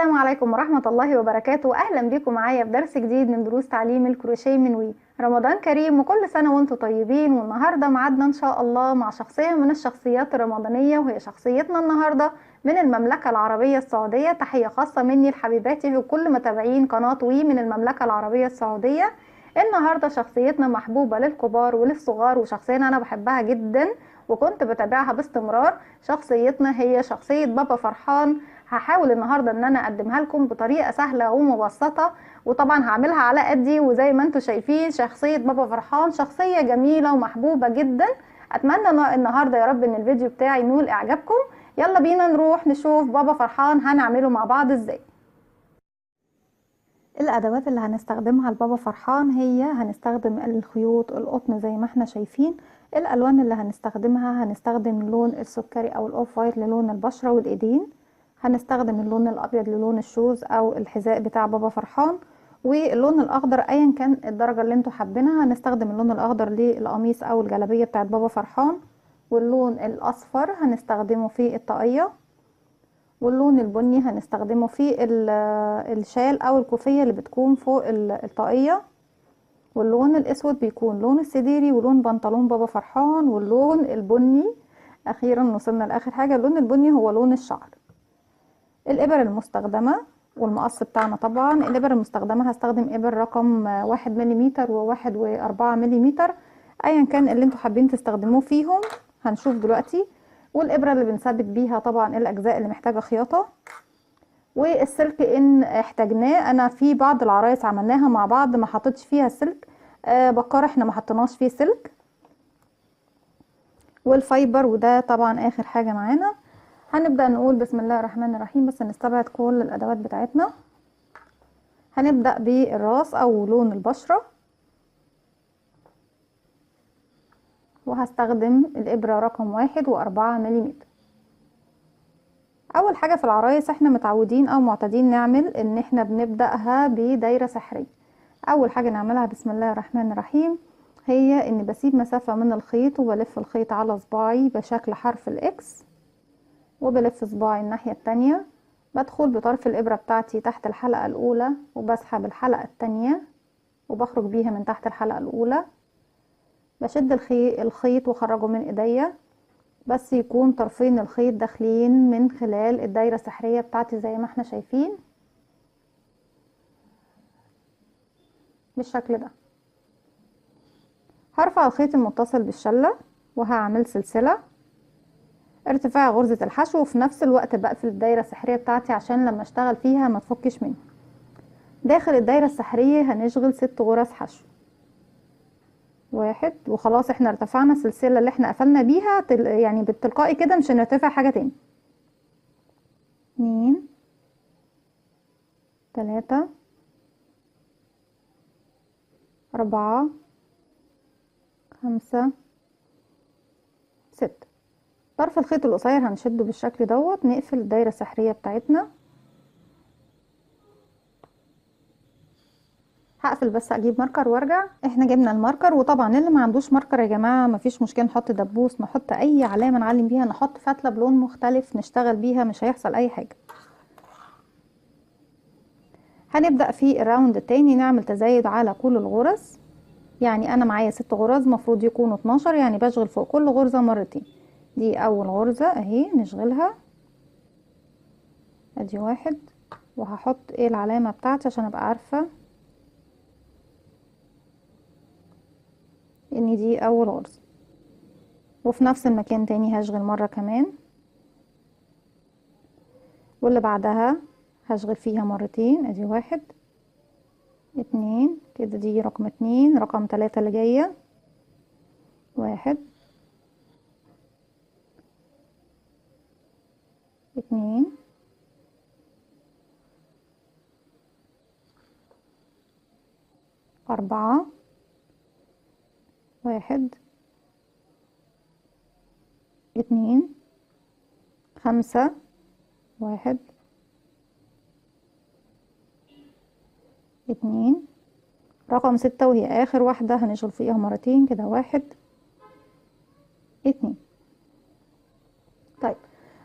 السلام عليكم ورحمة الله وبركاته. أهلا بكم معايا في درس جديد من دروس تعليم الكروشيه من وي. رمضان كريم وكل سنة وانتم طيبين. والنهاردة معادنا إن شاء الله مع شخصية من الشخصيات الرمضانية، وهي شخصيتنا النهاردة من المملكة العربية السعودية. تحية خاصة مني لحبيباتي وكل متابعين قناة وي من المملكة العربية السعودية. النهاردة شخصيتنا محبوبة للكبار وللصغار، وشخصية أنا بحبها جدا وكنت بتابعها باستمرار. شخصيتنا هي شخصية بابا فرحان. هحاول النهاردة ان انا اقدمها لكم بطريقة سهلة ومبسطة، وطبعا هعملها على قدي. وزي ما انتم شايفين شخصية بابا فرحان شخصية جميلة ومحبوبة جدا. اتمنى النهاردة يا رب ان الفيديو بتاعي ينول اعجابكم. يلا بينا نروح نشوف بابا فرحان هنعمله مع بعض ازاي. الادوات اللي هنستخدمها لبابا فرحان هي هنستخدم الخيوط القطن زي ما احنا شايفين. الالوان اللي هنستخدمها هنستخدم اللون السكري او الاوف وايت للون البشرة والايدين. هنستخدم اللون الابيض للون الشوز او الحذاء بتاع بابا فرحان، واللون الاخضر ايا كان الدرجة اللي انتوا حابينها. هنستخدم اللون الاخضر للقميص او الجلابية بتاعت بابا فرحان، واللون الاصفر هنستخدمه في الطاقية، واللون البني هنستخدمه في الشال او الكوفية اللي بتكون فوق الطاقية، واللون الاسود بيكون لون السديري ولون بنطلون بابا فرحان، واللون البني اخيرا وصلنا لاخر حاجة، اللون البني هو لون الشعر. الابر المستخدمة والمقص بتاعنا، طبعا الابر المستخدمة هستخدم ابر رقم 1 مليمتر و1 و4 مليمتر، ايا كان اللي انتوا حابين تستخدموه فيهم هنشوف دلوقتي. والابرة اللي بنثبت بيها طبعا الاجزاء اللي محتاجة خياطة، والسلك ان احتاجناه. انا في بعض العرايس عملناها مع بعض ما حطيتش فيها السلك، بكار احنا ما حطيناش فيه سلك، والفايبر وده طبعا اخر حاجة معانا. هنبدأ نقول بسم الله الرحمن الرحيم، بس نستبعد كل الادوات بتاعتنا. هنبدأ بالراس او لون البشرة، وهستخدم الابرة رقم 1 و4 مليمتر. اول حاجة في العرايس احنا متعودين او معتادين نعمل ان احنا بنبدأها بدايرة سحرية. اول حاجة نعملها بسم الله الرحمن الرحيم هي اني بسيب مسافة من الخيط وبلف الخيط على صباعي بشكل حرف الاكس، وبلف صباعي الناحية التانية. بدخل بطرف الابرة بتاعتي تحت الحلقة الاولى وبسحب الحلقة التانية وبخرج بيها من تحت الحلقة الاولى. بشد الخيط واخرجه من ايديا، بس يكون طرفين الخيط داخلين من خلال الدايرة السحرية بتاعتي زي ما احنا شايفين بالشكل ده. هرفع الخيط المتصل بالشلة وهعمل سلسلة ارتفاع غرزة الحشو، وفي نفس الوقت بقفل الدايرة السحرية بتاعتي عشان لما اشتغل فيها ما تفكش مني. داخل الدايرة السحرية هنشغل 6 غرز حشو. 1 وخلاص احنا ارتفعنا السلسلة اللي احنا قفلنا بيها يعني بالتلقائي كده، مش هنرتفع حاجة تاني. 2 3 4 5 6. طرف الخيط القصير هنشده بالشكل دوت، نقفل الدايرة السحرية بتاعتنا. هقفل بس اجيب ماركر وارجع. احنا جبنا الماركر، وطبعا اللي ما عندوش ماركر يا جماعة مفيش مشكلة، نحط دبوس، نحط اي علامة نعلم بيها، نحط فتلة بلون مختلف نشتغل بيها، مش هيحصل اي حاجة. هنبدأ في الراوند التاني نعمل تزايد على كل الغرز. يعني انا معايا 6 غرز مفروض يكونوا 12، يعني بشغل فوق كل غرزة مرتين. دي اول غرزة اهي نشغلها، ادي 1، وهحط ايه العلامة بتاعتي عشان ابقى عارفة ان دي اول غرزة. وفي نفس المكان تاني هشغل مرة كمان، واللي بعدها هشغل فيها مرتين، ادي 1 2 كده، دي رقم 2. رقم 3 اللي جاية 1 2 4 1 2 5 1 2. رقم 6 وهي اخر واحدة هنشغل فيها مرتين كده، 1 2. طيب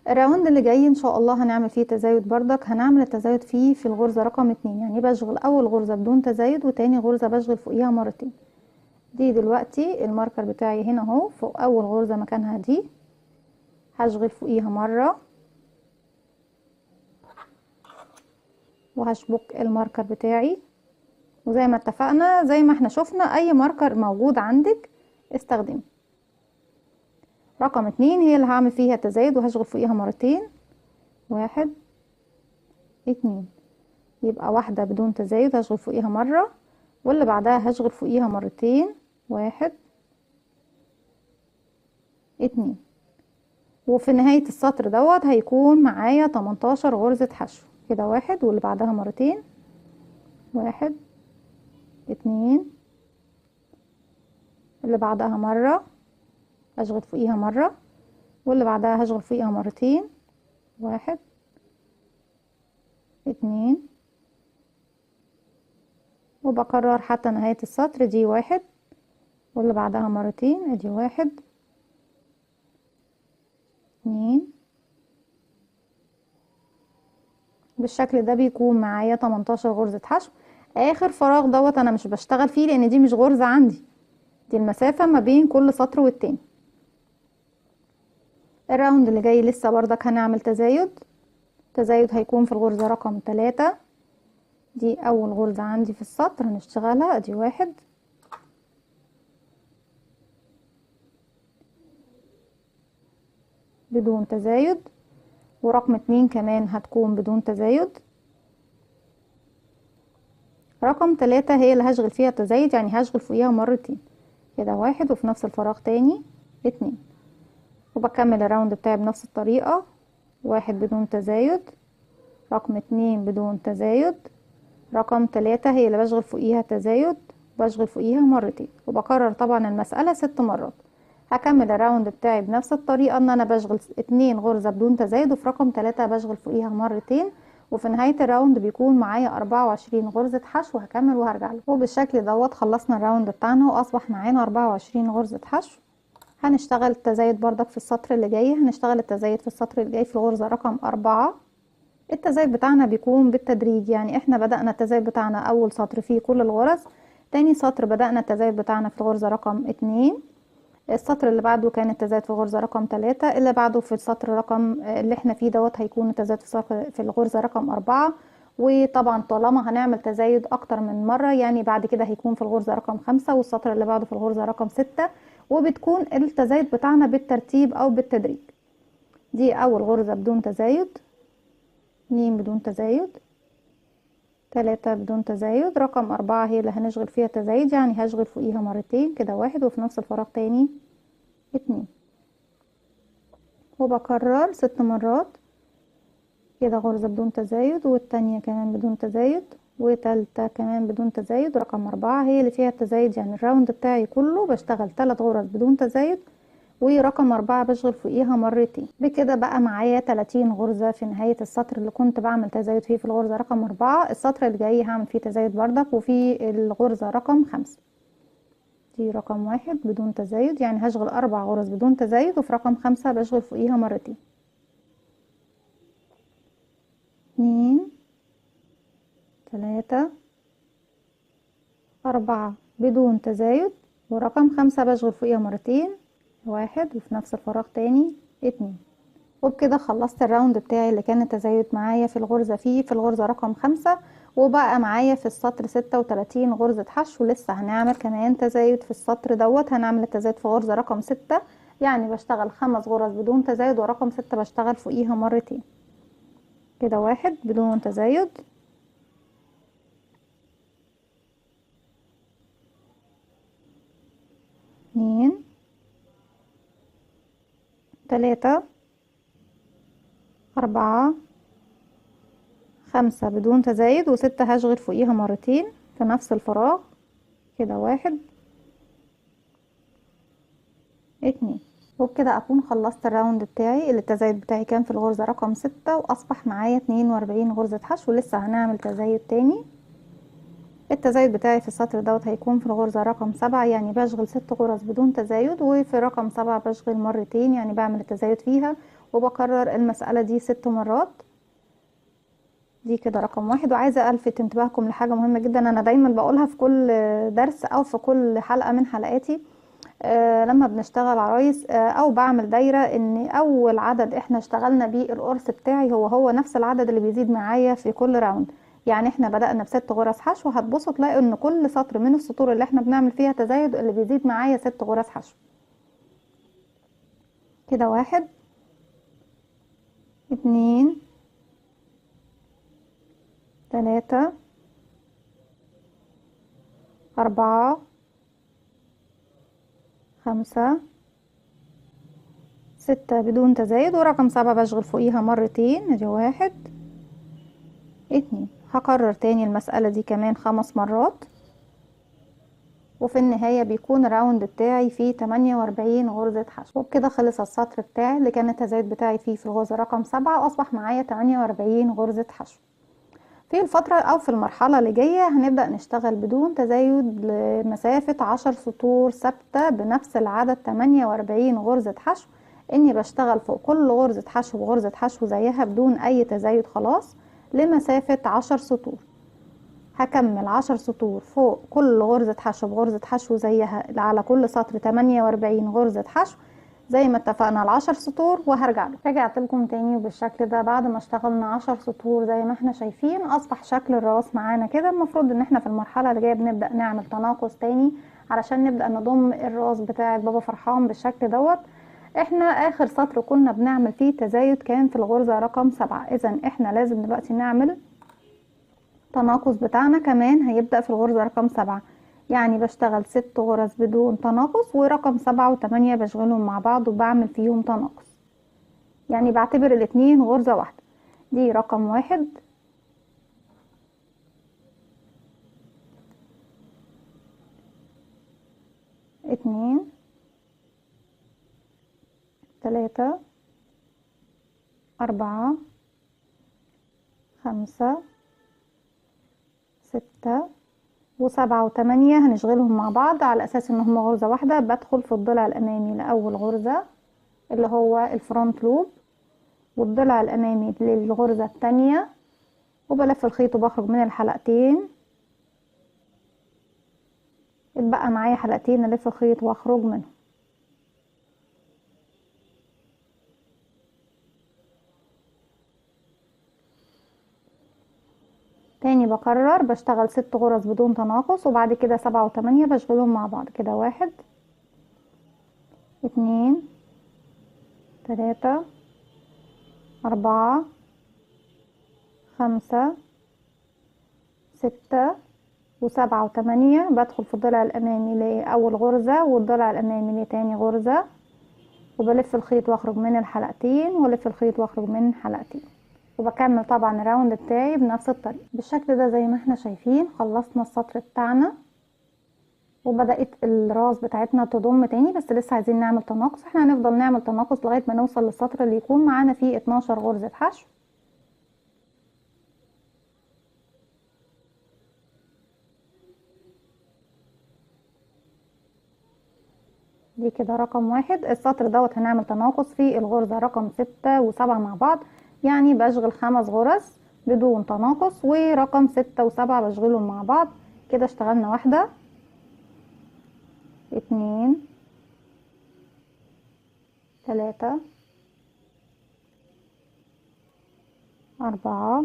الراوند اللي جاي ان شاء الله هنعمل فيه تزايد بردك، هنعمل التزايد فيه في الغرزة رقم 2، يعني بشغل اول غرزة بدون تزايد وتاني غرزة بشغل فوقيها مرتين. دي دلوقتي الماركر بتاعي هنا اهو، فوق اول غرزة مكانها دي هشغل فوقيها مرة وهشبك الماركر بتاعي، وزي ما اتفقنا زي ما احنا شفنا اي ماركر موجود عندك استخدمه. رقم 2 هي اللي هعمل فيها تزايد وهشغل فوقيها مرتين، 1 2، يبقى واحدة بدون تزايد هشغل فوقيها مرة، واللي بعدها هشغل فوقيها مرتين، 1 2. وفي نهاية السطر دوت هيكون معايا 18 غرزة حشو كده، 1 واللي بعدها مرتين، 1 2، اللي بعدها مرة هشغل فوقيها مرة، واللي بعدها هشغل فوقيها مرتين، 1 2، وبكرر حتى نهاية السطر. دي 1 واللي بعدها مرتين، ادي 1 2. بالشكل ده بيكون معايا 18 غرزة حشو. اخر فراغ دوت انا مش بشتغل فيه لان دي مش غرزة عندي، دي المسافة ما بين كل سطر والتاني. الراوند اللي جاي لسه بردك هنعمل تزايد. تزايد هيكون في الغرزة رقم 3، دي اول غرزة عندي في السطر هنشتغلها، ادي 1 بدون تزايد، ورقم 2 كمان هتكون بدون تزايد. رقم 3 هي اللي هشغل فيها تزايد، يعني هشغل فوقيها مرتين كده، 1 وفي نفس الفراغ تاني 2، وبكمل الراوند بتاعي بنفس الطريقة، 1 بدون تزايد، رقم 2 بدون تزايد، رقم 3 هي اللي بشغل فوقيها تزايد، بشغل فوقيها مرتين، وبكرر طبعا المسألة 6 مرات. هكمل الراوند بتاعي بنفس الطريقة، ان انا بشغل 2 غرزة بدون تزايد، وفي رقم 3 بشغل فوقيها مرتين، وفي نهاية الراوند بيكون معايا 24 غرزة حشو. هكمل وهرجع لكم. وبالشكل دوت خلصنا الراوند بتاعنا واصبح معانا 24 غرزة حشو. هنشتغل التزايد بردك في السطر اللي جاي، هنشتغل التزايد في السطر اللي جاي في الغرزة رقم 4. التزايد بتاعنا بيكون بالتدريج، يعني احنا بدأنا التزايد بتاعنا اول سطر فيه كل الغرز، تاني سطر بدأنا التزايد بتاعنا في الغرزة رقم 2، السطر اللي بعده كان التزايد في الغرزة رقم 3، اللي بعده في السطر رقم اللي احنا فيه دوت هيكون التزايد في الغرزة رقم 4. وطبعا طالما هنعمل تزايد اكتر من مرة، يعني بعد كده هيكون في الغرزة رقم 5، والسطر اللي بعده في الغرزة رقم 6، وبتكون التزايد بتاعنا بالترتيب او بالتدريج. دي اول غرزة بدون تزايد، 2 بدون تزايد، 3 بدون تزايد، رقم 4 هي اللي هنشغل فيها تزايد، يعني هشغل فوقيها مرتين كده، 1 وفي نفس الفراغ تاني 2، وبكرر 6 مرات كده، غرزة بدون تزايد، والتانية كمان بدون تزايد، وتالتة كمان بدون تزايد، رقم 4 هي اللي فيها التزايد، يعني الراوند بتاعي كله بشتغل 3 غرز بدون تزايد، ورقم 4 بشغل فوقيها مرتين. بكده بقى معايا 30 غرزة في نهاية السطر اللي كنت بعمل تزايد فيه في الغرزة رقم 4. السطر اللي جاي هعمل فيه تزايد بردك، وفي الغرزة رقم 5 دي رقم 1 بدون تزايد، يعني هشغل 4 غرز بدون تزايد، وفي رقم 5 بشغل فوقيها مرتين، 2 3 4 بدون تزايد، ورقم 5 بشغل فوقيها مرتين، 1 وفي نفس الفراغ تاني 2. وبكده خلصت الراوند بتاعي اللي كان التزايد معايا في الغرزة في الغرزة رقم 5، وبقى معايا في السطر 36 غرزة حشو. ولسه هنعمل كمان تزايد في السطر دوت، هنعمل التزايد في غرزة رقم 6، يعني بشتغل 5 غرز بدون تزايد، ورقم 6 بشتغل فوقيها مرتين كده، 1 بدون تزايد، 2 3 4 5 بدون تزايد، و6 هشغل فوقيها مرتين في نفس الفراغ كده، 1 2. وبكده اكون خلصت الراوند بتاعي اللي التزايد بتاعي كان في الغرزة رقم 6، واصبح معايا 42 غرزة حشو. لسه هنعمل تزايد تاني. التزايد بتاعي في السطر دوت هيكون في الغرزة رقم 7، يعني بشغل 6 غرز بدون تزايد، وفي رقم 7 بشغل مرتين، يعني بعمل التزايد فيها، وبكرر المسألة دي 6 مرات. دي كده رقم 1. وعايزة ألفت انتباهكم لحاجة مهمة جدا أنا دايما بقولها في كل درس أو في كل حلقة من حلقاتي لما بنشتغل عرايس أو بعمل دايرة، إن أول عدد احنا اشتغلنا بيه القرص بتاعي هو نفس العدد اللي بيزيد معايا في كل راوند. يعني احنا بدأنا ب6 غرز حشو، هتبصوا تلاقوا ان كل سطر من السطور اللي احنا بنعمل فيها تزايد اللي بيزيد معايا 6 غرز حشو. كده 1 2 3 4 5 6 بدون تزايد، ورقم 7 بشغل فوقيها مرتين. ادي 1 2. هكرر تاني المسألة دي كمان 5 مرات، وفي النهاية بيكون الراوند بتاعي فيه 48 غرزة حشو. وبكده خلص السطر بتاعي اللي كان التزايد بتاعي فيه في الغرزة رقم 7، واصبح معايا 48 غرزة حشو. في الفترة او في المرحلة اللي جاية هنبدأ نشتغل بدون تزايد لمسافة 10 سطور ثابتة بنفس العدد 48 غرزة حشو. اني بشتغل فوق كل غرزة حشو وغرزة حشو زيها بدون اي تزايد خلاص لمسافة 10 سطور. هكمل 10 سطور فوق كل غرزة حشو بغرزة حشو زيها على كل سطر 48 غرزة حشو زي ما اتفقنا على 10 سطور، وهرجع له. رجعت لكم تاني وبالشكل ده بعد ما اشتغلنا 10 سطور زي ما احنا شايفين اصبح شكل الراس معانا كده. المفروض ان احنا في المرحلة اللي جاية بنبدأ نعمل تناقص تاني علشان نبدأ نضم الراس بتاع بابا فرحان بالشكل دوت. احنا اخر سطر كنا بنعمل فيه تزايد كان في الغرزة رقم 7، اذا احنا لازم دلوقتي نعمل التناقص بتاعنا كمان هيبدأ في الغرزة رقم 7. يعني بشتغل 6 غرز بدون تناقص، ورقم 7 و8 بشغلهم مع بعض وبعمل فيهم تناقص، يعني بعتبر الاتنين غرزة واحدة. دي رقم 1 2 3 4 5 6 و7 و8 هنشغلهم مع بعض على اساس ان هما غرزة واحدة. بدخل في الضلع الامامي لاول غرزة اللي هو الفرونت لوب، والضلع الامامي للغرزة التانية، وبلف الخيط وبخرج من الحلقتين. اتبقى معايا حلقتين الف الخيط واخرج منهم. تاني بكرر بشتغل 6 غرز بدون تناقص، وبعد كده 7 و8 بشغلهم مع بعض. كده 1 2 3 4 5 6 و7 و8 بدخل في الضلع الامامي لاول غرزة والضلع الامامي لتاني غرزة، وبلف الخيط واخرج من الحلقتين والف الخيط واخرج من حلقتين، وبكمل طبعا الراوند بتاعي بنفس الطريقة بالشكل ده. زي ما احنا شايفين خلصنا السطر بتاعنا وبدأت الراس بتاعتنا تضم تاني، بس لسه عايزين نعمل تناقص. احنا هنفضل نعمل تناقص لغاية ما نوصل للسطر اللي يكون معانا فيه 12 غرزة حشو. دي كده رقم 1. السطر دوت هنعمل تناقص في الغرزة رقم 6 و7 مع بعض، يعني بشغل 5 غرز بدون تناقص، ورقم 6 و7 بشغلهم مع بعض. كده اشتغلنا 1 2 3 4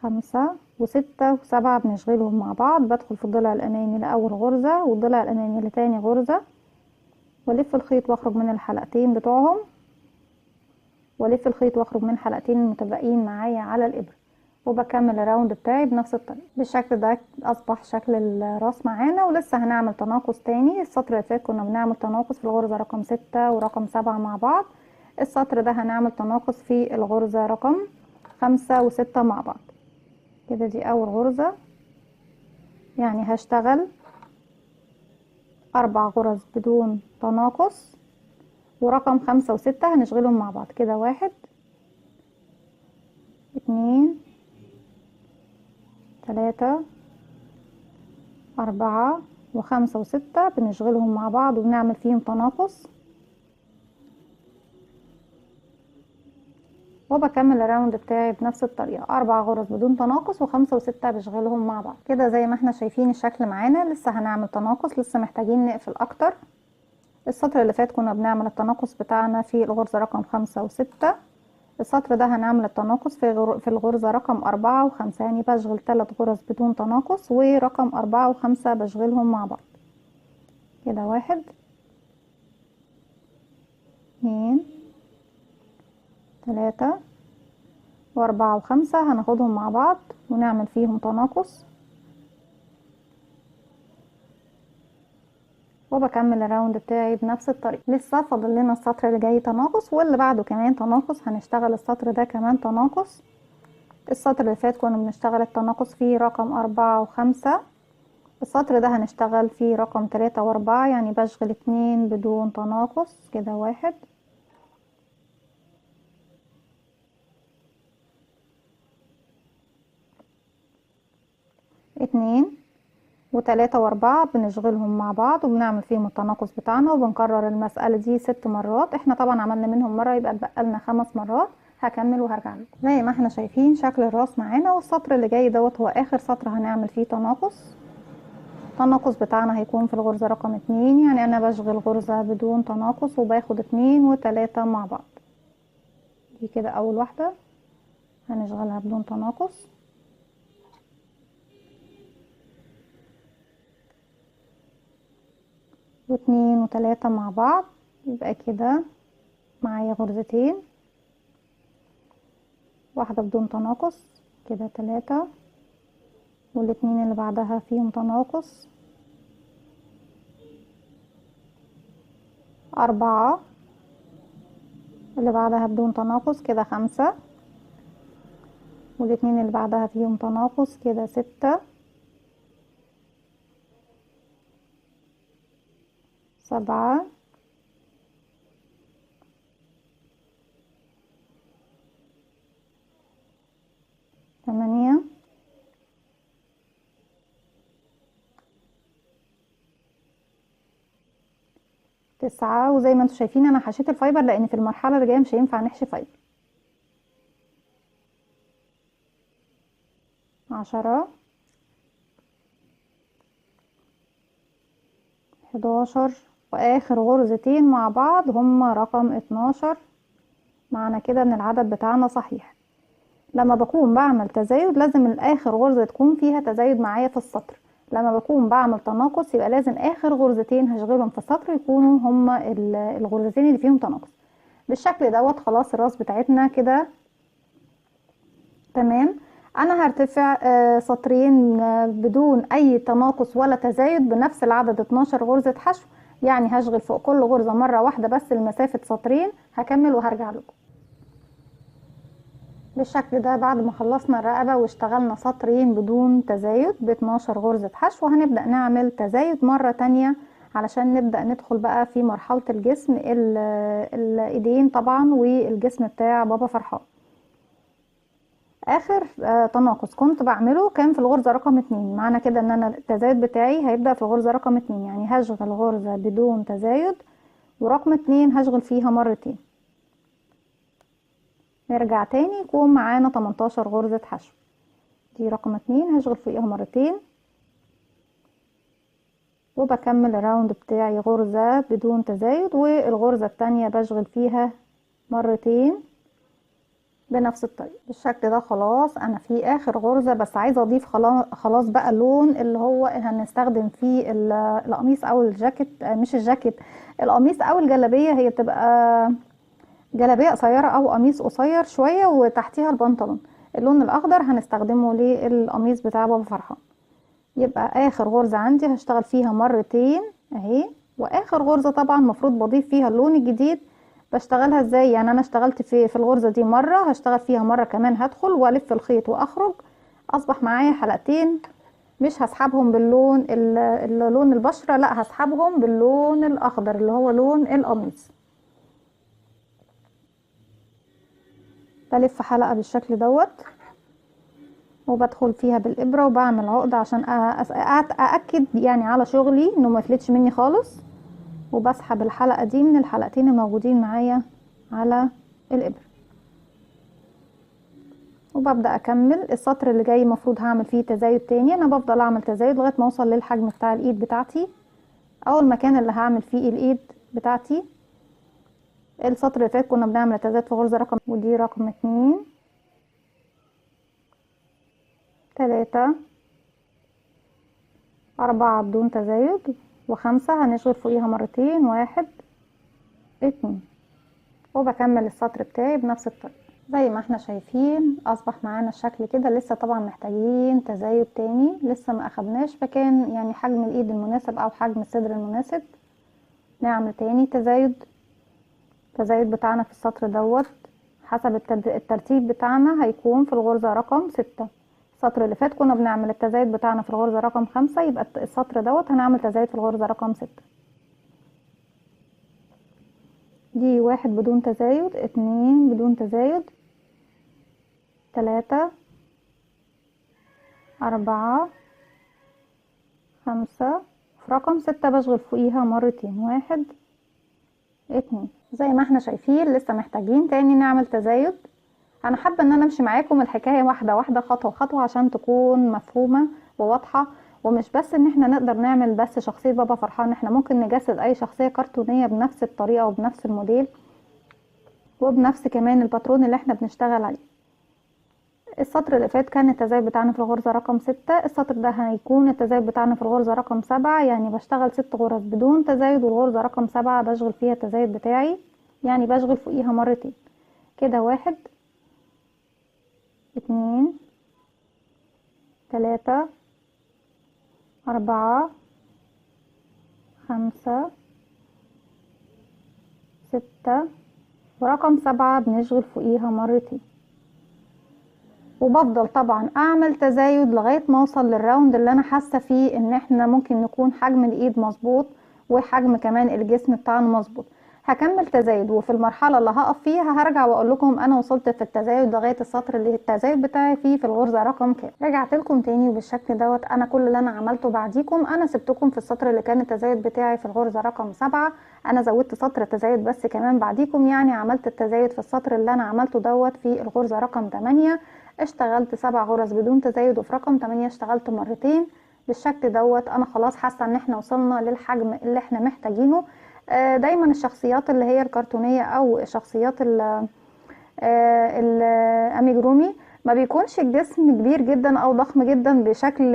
5 و6 و7 بنشغلهم مع بعض. بدخل في الضلع الامامي لاول غرزة والضلع الامامي لتاني غرزة، والف الخيط واخرج من الحلقتين بتوعهم، والف الخيط واخرج من الحلقتين المتبقيين معايا على الابره، وبكمل الراوند بتاعي بنفس الطريقه. بالشكل ده اصبح شكل الراس معانا. ولسه هنعمل تناقص تاني. السطر اللي فات كنا بنعمل تناقص في الغرزه رقم 6 ورقم 7 مع بعض. السطر ده هنعمل تناقص في الغرزه رقم 5 و6 مع بعض. كده دي اول غرزه، يعني هشتغل 4 غرز بدون تناقص، ورقم 5 و6 هنشغلهم مع بعض. كده 1 2 3 4 و5 و6 بنشغلهم مع بعض وبنعمل فيهم تناقص. وبكمل الراوند بتاعي بنفس الطريقة، 4 غرز بدون تناقص و5 و6 بشغلهم مع بعض كده زي ما احنا شايفين الشكل معانا. لسه هنعمل تناقص، لسه محتاجين نقفل اكتر. السطر اللي فات كنا بنعمل التناقص بتاعنا في الغرزة رقم 5 و6، السطر ده هنعمل التناقص في الغرزة رقم 4 و5، يعني بشغل 3 غرز بدون تناقص، ورقم 4 و5 بشغلهم مع بعض كده. 1 2 3 و4 و5 هناخدهم مع بعض ونعمل فيهم تناقص، وبكمل الراوند بتاعي بنفس الطريقة. لسه فاضل لنا السطر اللي جاي تناقص واللي بعده كمان تناقص، هنشتغل السطر ده كمان تناقص. السطر اللي فات كنا بنشتغل التناقص فيه رقم 4 و5، السطر ده هنشتغل فيه رقم 3 و4، يعني بشغل 2 بدون تناقص كده. 1 2 و3 و4 بنشغلهم مع بعض وبنعمل فيهم التناقص بتاعنا، وبنكرر المسألة دي 6 مرات. احنا طبعا عملنا منهم مرة، يبقى اتبقى لنا 5 مرات. هكمل وهرجع لكم. زي ما احنا شايفين شكل الراس معانا، والسطر اللي جاي دوت هو اخر سطر هنعمل فيه تناقص. التناقص بتاعنا هيكون في الغرزة رقم 2، يعني انا بشغل غرزة بدون تناقص وباخد 2 و3 مع بعض. دي كده اول واحدة هنشغلها بدون تناقص، و2 و3 مع بعض، يبقى كده معايا غرزتين، واحدة بدون تناقص كده 3، والاتنين اللي بعدها فيهم تناقص 4، اللي بعدها بدون تناقص كده 5، والاتنين اللي بعدها فيهم تناقص كده 6 7 8 9. وزي ما انتم شايفين انا حشيت الفايبر لان في المرحلة اللي جاية مش هينفع نحشي فايبر. 10 11 واخر غرزتين مع بعض هما رقم 12. معنى كده ان العدد بتاعنا صحيح. لما بكون بعمل تزايد لازم الاخر غرزة تكون فيها تزايد معايا في السطر. لما بكون بعمل تناقص يبقى لازم اخر غرزتين هشغلهم في السطر يكونوا هما الغرزتين اللي فيهم تناقص. بالشكل دوت خلاص الراس بتاعتنا كده تمام. انا هرتفع سطرين بدون اي تناقص ولا تزايد بنفس العدد 12 غرزة حشو، يعني هشغل فوق كل غرزة مرة واحدة بس لمسافة سطرين. هكمل وهرجع لكم. بالشكل ده بعد ما خلصنا الرقبة واشتغلنا سطرين بدون تزايد ب 12 غرزة حشو، هنبدأ نعمل تزايد مرة تانية علشان نبدأ ندخل بقى في مرحلة الجسم، الايدين طبعا والجسم بتاع بابا فرحان. اخر تناقص كنت بعمله كان في الغرزة رقم 2، معنى كده ان انا التزايد بتاعي هيبدأ في الغرزة رقم 2، يعني هشغل غرزة بدون تزايد ورقم 2 هشغل فيها مرتين. نرجع تاني يكون معانا 18 غرزة حشو. دي رقم 2 هشغل فوقيها مرتين، وبكمل الراوند بتاعي غرزة بدون تزايد، والغرزة التانية بشغل فيها مرتين بنفس الطريقة. بالشكل ده خلاص انا في اخر غرزة، بس عايزة اضيف خلاص بقى اللون اللي هو هنستخدم فيه القميص او الجاكيت، مش الجاكيت، القميص او الجلابية. هي بتبقى جلابية قصيرة او قميص قصير شوية وتحتيها البنطلون. اللون الاخضر هنستخدمه للقميص بتاع بابا فرحان. يبقى اخر غرزة عندي هشتغل فيها مرتين اهي، واخر غرزة طبعا مفروض بضيف فيها اللون الجديد. بشتغلها ازاي؟ يعني انا اشتغلت في الغرزة دي مرة، هشتغل فيها مرة كمان، هدخل والف الخيط واخرج، اصبح معايا حلقتين. مش هسحبهم باللون اللون البشرة، لا هسحبهم باللون الاخضر اللي هو لون القميص. بلف حلقة بالشكل دوت وبدخل فيها بالابره وبعمل عقده عشان ااكد يعني على شغلي انه ما يفلتش مني خالص، وبسحب الحلقه دي من الحلقتين الموجودين معايا على الابره. وببدأ اكمل السطر اللي جاي. المفروض هعمل فيه تزايد تاني، انا بفضل اعمل تزايد لغاية ما اوصل للحجم بتاع الايد بتاعتي او المكان اللي هعمل فيه الايد بتاعتي. السطر اللي فات كنا بنعمل تزايد في غرزة رقم، ودي رقم 2 3 4 بدون تزايد، و5 هنشغل فوقيها مرتين، 1 2، وبكمل السطر بتاعي بنفس الطريقة. زي ما احنا شايفين اصبح معانا الشكل كده. لسه طبعا محتاجين تزايد تاني، لسه ما اخدناش مكان يعني حجم الايد المناسب او حجم الصدر المناسب. نعمل تاني تزايد. التزايد بتاعنا في السطر دوت حسب الترتيب بتاعنا هيكون في الغرزة رقم 6. السطر اللي فات كنا بنعمل التزايد بتاعنا في الغرزة رقم 5، يبقى السطر دوت هنعمل تزايد في الغرزة رقم 6. دي 1 بدون تزايد، 2 بدون تزايد، 3 4 5. في رقم 6 بشغل فوقيها مرتين، 1 2. زي ما احنا شايفين لسه محتاجين تاني نعمل تزايد. انا حابه ان انا امشي معاكم الحكايه واحده واحده، خطوه خطوه، عشان تكون مفهومه وواضحه. ومش بس ان احنا نقدر نعمل بس شخصيه بابا فرحان، احنا ممكن نجسد اي شخصيه كرتونيه بنفس الطريقه وبنفس الموديل وبنفس كمان الباترون اللي احنا بنشتغل عليه. السطر اللي فات كان التزايد بتاعنا في الغرزه رقم 6، السطر ده هيكون التزايد بتاعنا في الغرزه رقم 7، يعني بشتغل 6 غرز بدون تزايد، والغرزه رقم 7 بشغل فيها التزايد بتاعي، يعني بشغل فوقيها مرتين كده. 1 2 3 4 5 6، ورقم 7 بنشغل فوقيها مرتين. وبفضل طبعا اعمل تزايد لغاية ما اوصل للراوند اللي انا حاسة فيه ان احنا ممكن نكون حجم الايد مظبوط وحجم كمان الجسم بتاعنا مظبوط. هكمل تزايد، وفي المرحلة اللي هقف فيها هرجع واقول لكم انا وصلت في التزايد لغاية السطر اللي التزايد بتاعي فيه في الغرزة رقم كام. رجعت لكم تاني وبالشكل دوت. انا كل اللي انا عملته بعديكم انا سبتكم في السطر اللي كان التزايد بتاعي في الغرزة رقم 7، انا زودت سطر تزايد بس كمان بعديكم، يعني عملت التزايد في السطر اللي انا عملته دوت في الغرزة رقم 8. اشتغلت 7 غرز بدون تزايد، وفي رقم 8 اشتغلت مرتين بالشكل دوت. انا خلاص حاسه ان احنا وصلنا للحجم اللي احنا محتاجينه. دايما الشخصيات اللي هي الكرتونيه او شخصيات الاميجرومي ما بيكونش الجسم كبير جدا او ضخم جدا بشكل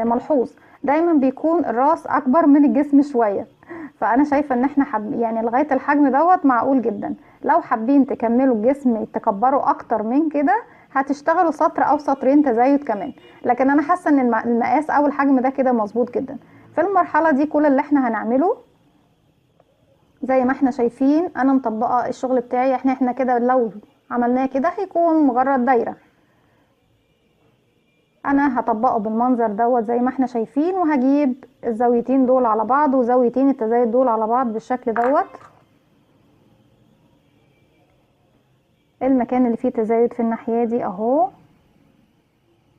ملحوظ، دايما بيكون الراس اكبر من الجسم شويه. فانا شايفه ان احنا يعني لغايه الحجم دوت معقول جدا. لو حابين تكملوا الجسم تكبروا اكتر من كده هتشتغلوا سطر او سطرين تزايد كمان، لكن انا حاسه ان المقاس او الحجم ده كده مظبوط جدا. في المرحله دي كل اللي احنا هنعمله زي ما احنا شايفين انا مطبقه الشغل بتاعي. احنا كده لو عملناه كده هيكون مجرد دايره، انا هطبقه بالمنظر دوت زي ما احنا شايفين، وهجيب الزاويتين دول على بعض وزاويتين التزايد دول على بعض بالشكل دوت. المكان اللي فيه تزايد في الناحية دي اهو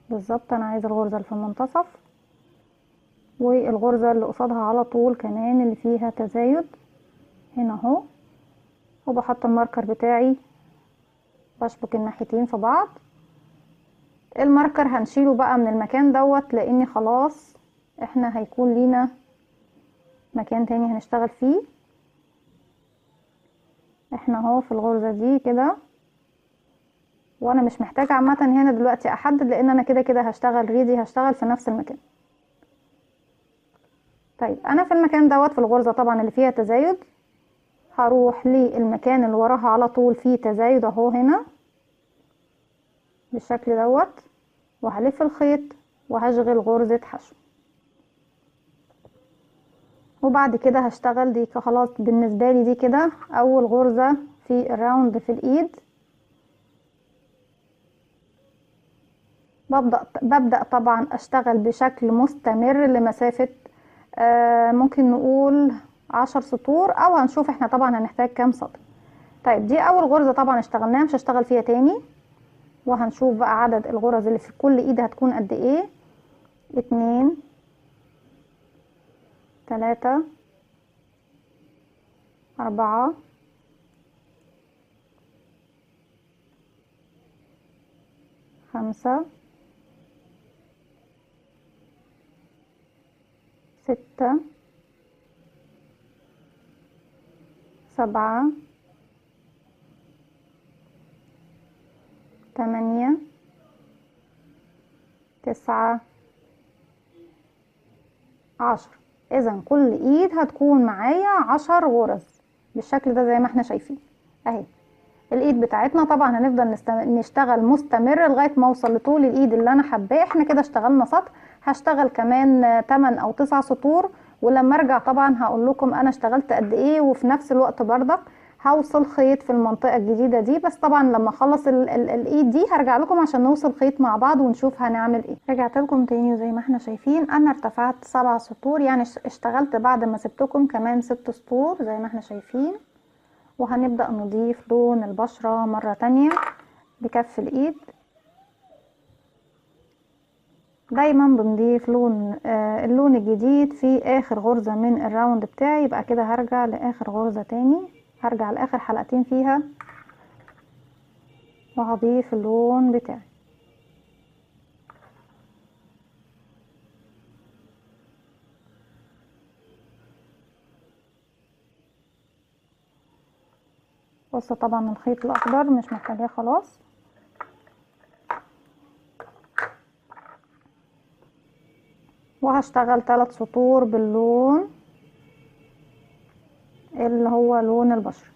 بالظبط، انا عايزه الغرزة اللي في المنتصف، والغرزة اللي قصادها على طول كمان اللي فيها تزايد هنا اهو. وبحط الماركر بتاعي بشبك الناحيتين في بعض. الماركر هنشيله بقى من المكان دوت لاني خلاص احنا هيكون لينا مكان تاني هنشتغل فيه. احنا اهو في الغرزة دي كده، وانا مش محتاجة عامة هنا دلوقتي احدد لان انا كده كده هشتغل ريدي، هشتغل في نفس المكان. طيب انا في المكان دوت في الغرزة طبعا اللي فيها تزايد هروح للمكان اللي وراها على طول فيه تزايد اهو هنا بالشكل دوت، وهلف الخيط وهشغل غرزة حشو. وبعد كده هشتغل دي خلاص بالنسبة لي دي كده اول غرزة في الراوند في الايد. ببدأ طبعا اشتغل بشكل مستمر لمسافة ممكن نقول 10 سطور، او هنشوف احنا طبعا هنحتاج كام سطر. طيب دي اول غرزة طبعا اشتغلناها، مش هشتغل فيها تاني، وهنشوف بقى عدد الغرز اللي في كل ايد هتكون قد ايه. 2 3 4 5 6 7 8 9 10. اذا كل ايد هتكون معايا 10 غرز بالشكل ده زي ما احنا شايفين اهي. الايد بتاعتنا طبعا هنفضل نشتغل مستمر لغايه ما اوصل لطول الايد اللي انا حباه. احنا كده اشتغلنا سطر، هشتغل كمان 8 او 9 سطور، ولما ارجع طبعا هقول لكم انا اشتغلت قد ايه، وفي نفس الوقت برضك هوصل خيط في المنطقه الجديده دي. بس طبعا لما اخلص الايد دي هرجع لكم عشان نوصل خيط مع بعض ونشوف هنعمل ايه. رجعت لكم تاني وزي ما احنا شايفين انا ارتفعت 7 سطور، يعني اشتغلت بعد ما سبتكم كمان 6 سطور زي ما احنا شايفين. وهنبدأ نضيف لون البشرة مرة تانية بكف الايد. دايما بنضيف لون اللون الجديد في اخر غرزة من الراوند بتاعي. يبقى كده هرجع لاخر غرزة تاني، هرجع لاخر حلقتين فيها وهضيف اللون بتاعي. بصوا طبعا الخيط الاخضر مش محتاجاه خلاص. وهشتغل 3 سطور باللون اللي هو لون البشرة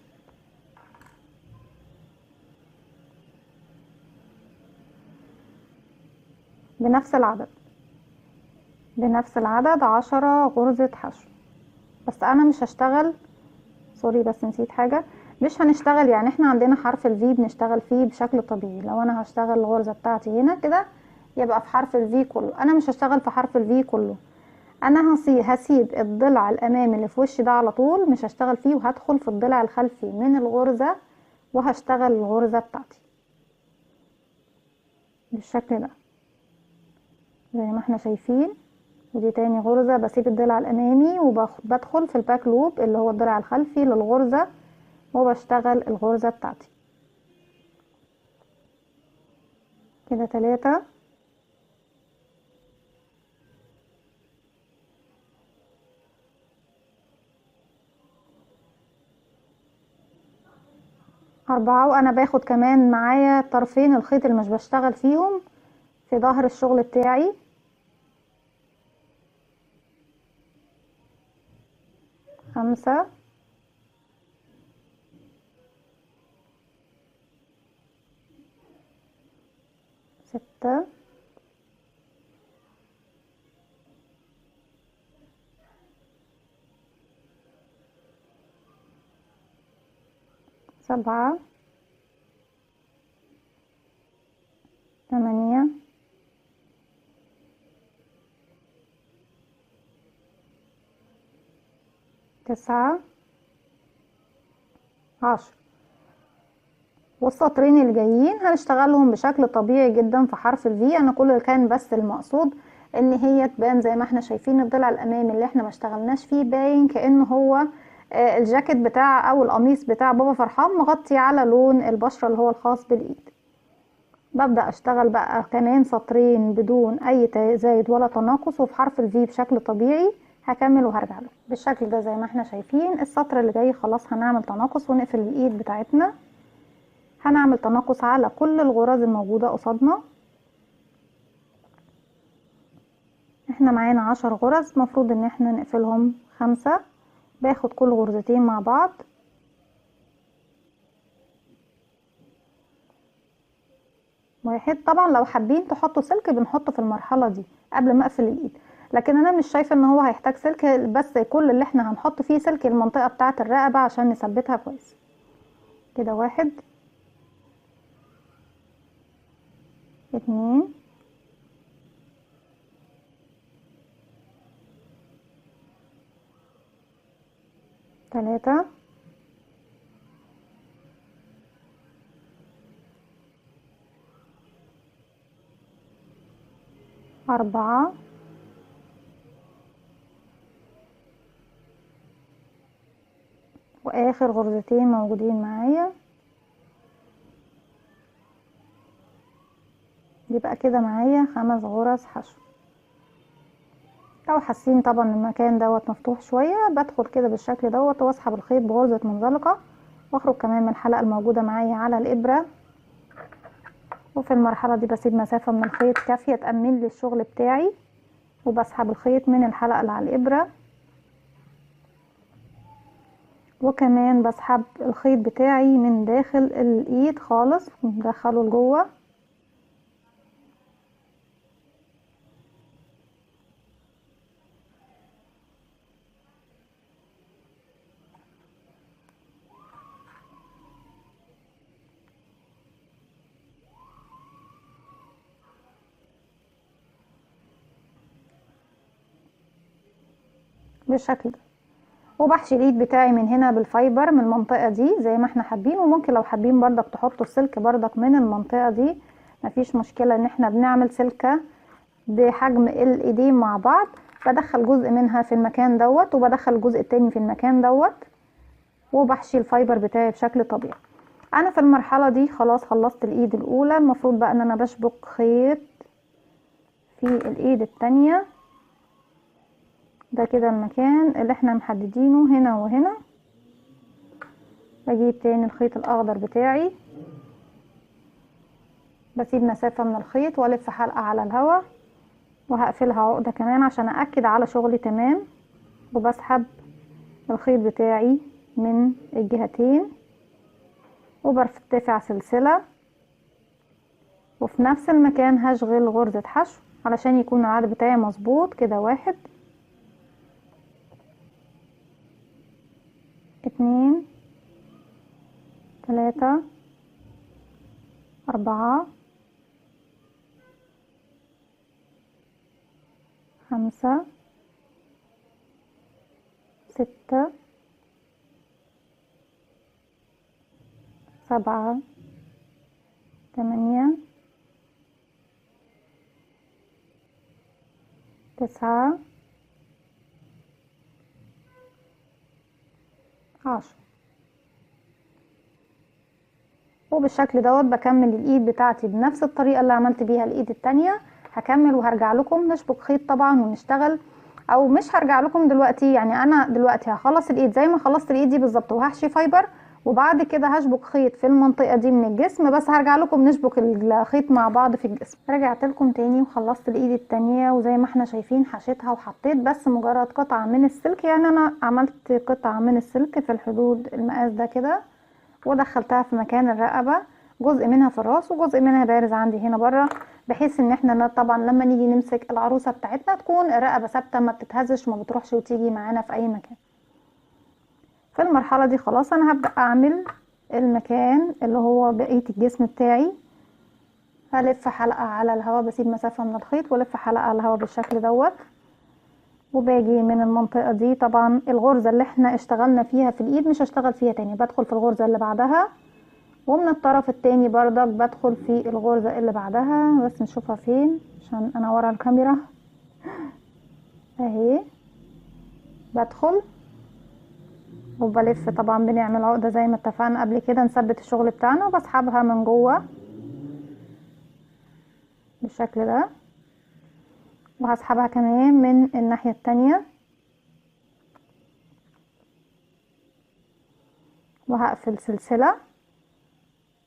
بنفس العدد 10 غرزة حشو. بس انا مش هشتغل سوري، بس نسيت حاجة. مش هنشتغل، يعني احنا عندنا حرف الفي بنشتغل فيه بشكل طبيعي. لو انا هشتغل الغرزة بتاعتي هنا كده يبقى في حرف الفي كله. انا مش هشتغل في حرف الفي كله، انا هسيب الضلع الامامي اللي في وشي ده على طول، مش هشتغل فيه، وهدخل في الضلع الخلفي من الغرزة وهشتغل الغرزة بتاعتي بالشكل ده زي ما احنا شايفين. ودي تاني غرزة، بسيب الضلع الامامي وبدخل في الباك لوب اللي هو الضلع الخلفي للغرزة وبشتغل الغرزة بتاعتي كده. 3 4. وانا باخد كمان معايا طرفين الخيط اللي مش بشتغل فيهم في ظهر الشغل بتاعي. 5 6 7 8 9 10. والسطرين اللي جايين هنشتغلهم بشكل طبيعي جدا في حرف الفي. انا كل اللي كان بس المقصود ان هي تبان زي ما احنا شايفين الضلع الامامي اللي احنا ما اشتغلناش فيه باين كأنه هو الجاكيت بتاع او القميص بتاع بابا فرحان مغطي على لون البشرة اللي هو الخاص بالايد. ببدأ اشتغل بقى كمان سطرين بدون اي زايد ولا تناقص وفي حرف الفي بشكل طبيعي. هكمل وهرجع له بالشكل ده زي ما احنا شايفين. السطر اللي جاي خلاص هنعمل تناقص ونقفل الايد بتاعتنا. هنعمل تناقص على كل الغرز الموجودة قصادنا. احنا معانا 10 غرز، مفروض ان احنا نقفلهم 5. باخد كل غرزتين مع بعض واحد. طبعا لو حابين تحطوا سلك بنحطه في المرحلة دي قبل ما اقفل الايد، لكن انا مش شايفة ان هو هيحتاج سلك، بس كل اللي احنا هنحط فيه سلك المنطقة بتاعة الرقبة عشان نثبتها كويس كده. 1 2 3 4 واخر غرزتين موجودين معايا يبقى كده معايا 5 غرز حشو. لو حاسين طبعا المكان دوت مفتوح شوية بدخل كده بالشكل دوت واسحب الخيط بغرزة منزلقة، واخرج كمان من الحلقة الموجودة معايا على الابرة. وفي المرحلة دي بسيب مسافة من الخيط كافية تأمن لي الشغل بتاعي، وبسحب الخيط من الحلقة اللي على الابرة، وكمان بسحب الخيط بتاعي من داخل الايد خالص، بدخله لجوه. بالشكل ده، وبحشي الايد بتاعي من هنا بالفايبر من المنطقة دي زي ما احنا حابين. وممكن لو حابين بردك تحطوا السلك بردك من المنطقة دي، مفيش مشكلة ان احنا بنعمل سلكة بحجم الايدين مع بعض. بدخل جزء منها في المكان دوت، وبدخل الجزء التاني في المكان دوت، وبحشي الفايبر بتاعي بشكل طبيعي. انا في المرحلة دي خلاص خلصت الايد الاولى. المفروض بقى ان انا بشبك خيط في الايد التانية. ده كده المكان اللي احنا محددينه هنا وهنا. بجيب تاني الخيط الاخضر بتاعي، بسيب مسافة من الخيط والف حلقة على الهوا، وهقفلها عقدة كمان عشان أأكد على شغلي تمام. وبسحب الخيط بتاعي من الجهتين، وبرتفع سلسلة، وفي نفس المكان هشغل غرزة حشو علشان يكون العدد بتاعي مظبوط كده. 1 2 3 4 5 6 7 8 9 10. وبالشكل دوت بكمل الايد بتاعتي بنفس الطريقة اللي عملت بيها الايد التانية. هكمل وهرجع لكم نشبك خيط طبعا ونشتغل، او مش هرجع لكم دلوقتي، يعني انا دلوقتي هخلص الايد زي ما خلصت الايد دي بالظبط وهحشي فايبر، وبعد كده هشبك خيط في المنطقة دي من الجسم. بس هرجع لكم نشبك الخيط مع بعض في الجسم. رجعت لكم تاني وخلصت الايد التانية، وزي ما احنا شايفين حشيتها وحطيت بس مجرد قطعة من السلك. يعني انا عملت قطعة من السلك في الحدود المقاس ده كده، ودخلتها في مكان الرقبة، جزء منها في الراس وجزء منها بارز عندي هنا بره، بحيث ان احنا طبعا لما نيجي نمسك العروسة بتاعتنا تكون الرقبة ثابتة ما بتتهزش وما بتروحش وتيجي معانا في اي مكان. في المرحلة دي خلاص انا هبدأ اعمل المكان اللي هو بقية الجسم بتاعي. هلف حلقة على الهواء، بسيب مسافة من الخيط والف حلقة على الهواء بالشكل دوت، وباجي من المنطقة دي. طبعا الغرزة اللي احنا اشتغلنا فيها في الايد مش هشتغل فيها تاني، بدخل في الغرزة اللي بعدها، ومن الطرف التاني بردك بدخل في الغرزة اللي بعدها. بس نشوفها فين عشان انا ورا الكاميرا اهي. بدخل وبلف، طبعا بنعمل عقدة زي ما اتفقنا قبل كده نثبت الشغل بتاعنا، وبسحبها من جوه بالشكل ده، وهسحبها كمان من الناحية التانية، وهقفل سلسلة،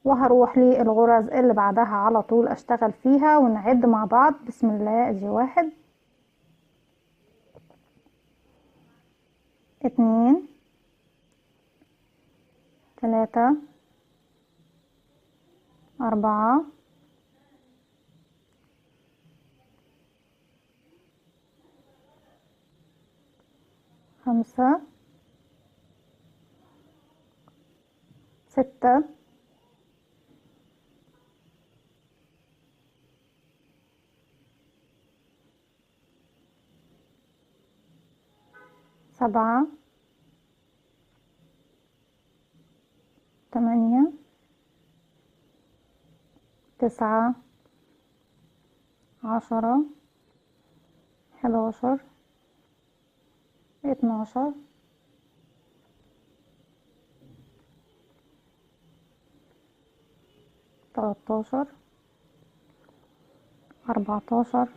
وهروح للغرز اللي بعدها على طول اشتغل فيها ونعد مع بعض. بسم الله. ادي 1 2 3 4 5 6 7 8 9 10 11 12 13 14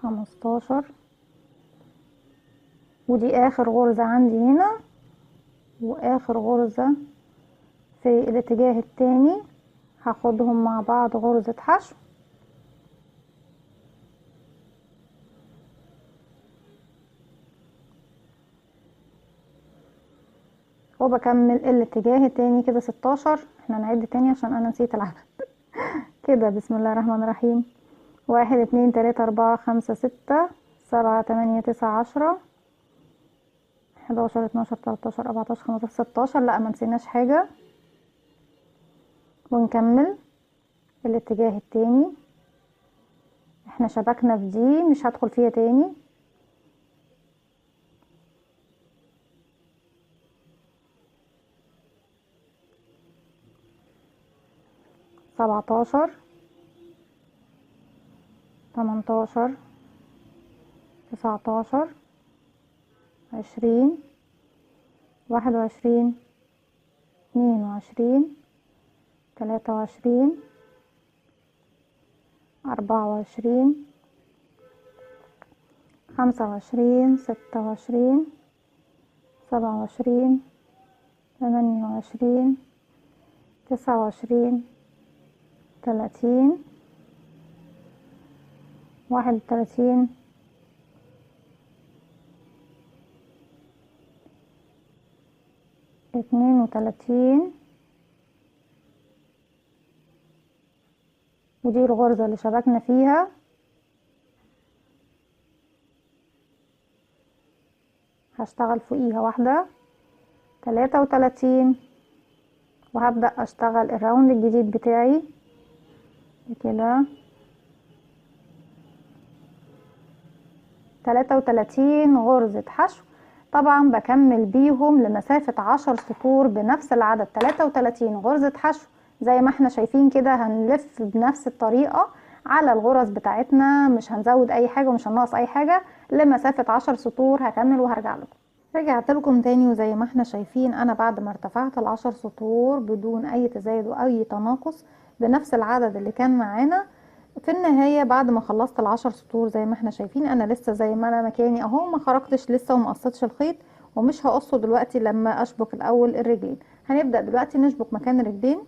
15. ودي اخر غرزة عندي هنا، واخر غرزة في الاتجاه التاني هاخدهم مع بعض غرزة حشو، وبكمل الاتجاه التاني كده 16. احنا نعد تاني عشان انا نسيت العدد. كده بسم الله الرحمن الرحيم: 1 2 3 4 5 6 7 8 9 10 11 12 13 14 15 16. لا ما نسيناش حاجة. ونكمل الاتجاه التاني، احنا شبكنا في دي مش هدخل فيها تاني. سبعتاشر 18 19 20 21 22 23 24 25 26 27 28 29 30 31 32. ودي الغرزة اللي شبكنا فيها. هشتغل فوقيها واحدة 33، وهبدأ اشتغل الراوند الجديد بتاعي كده 33 غرزة حشو. طبعا بكمل بيهم لمسافة 10 سطور بنفس العدد، 33 غرزة حشو زي ما احنا شايفين كده. هنلف بنفس الطريقة على الغرز بتاعتنا، مش هنزود اي حاجة ومش هننقص اي حاجة، لمسافة 10 سطور. هكمل وهرجع لكم. رجعت لكم تاني، وزي ما احنا شايفين انا بعد ما ارتفعت ال10 سطور بدون اي تزايد واي تناقص بنفس العدد اللي كان معانا، في النهاية بعد ما خلصت ال10 سطور زي ما احنا شايفين انا لسه زي ما انا مكاني اهو، ما خرجتش لسه وما قصتش الخيط، ومش هقصه دلوقتي لما اشبك الاول الرجلين. هنبدأ دلوقتي نشبك مكان الرجلين.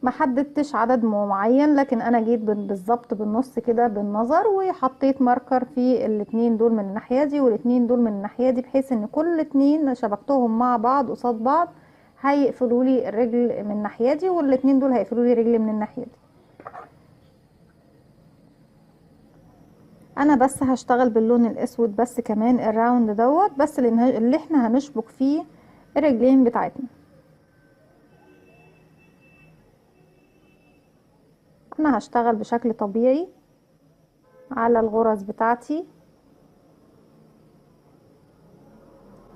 ما حددتش عدد معين، لكن انا جيت بالظبط بالنص كده بالنظر، وحطيت ماركر في الاتنين دول من الناحية دي والاتنين دول من الناحية دي، بحيث ان كل اتنين شبكتهم مع بعض قصاد بعض هيقفلوا لي الرجل من الناحية دي، والاتنين دول هيقفلوا لي رجل من الناحية دي. انا بس هشتغل باللون الاسود بس كمان الراوند دوت بس، لان اللي احنا هنشبك فيه الرجلين بتاعتنا. انا هشتغل بشكل طبيعي على الغرز بتاعتي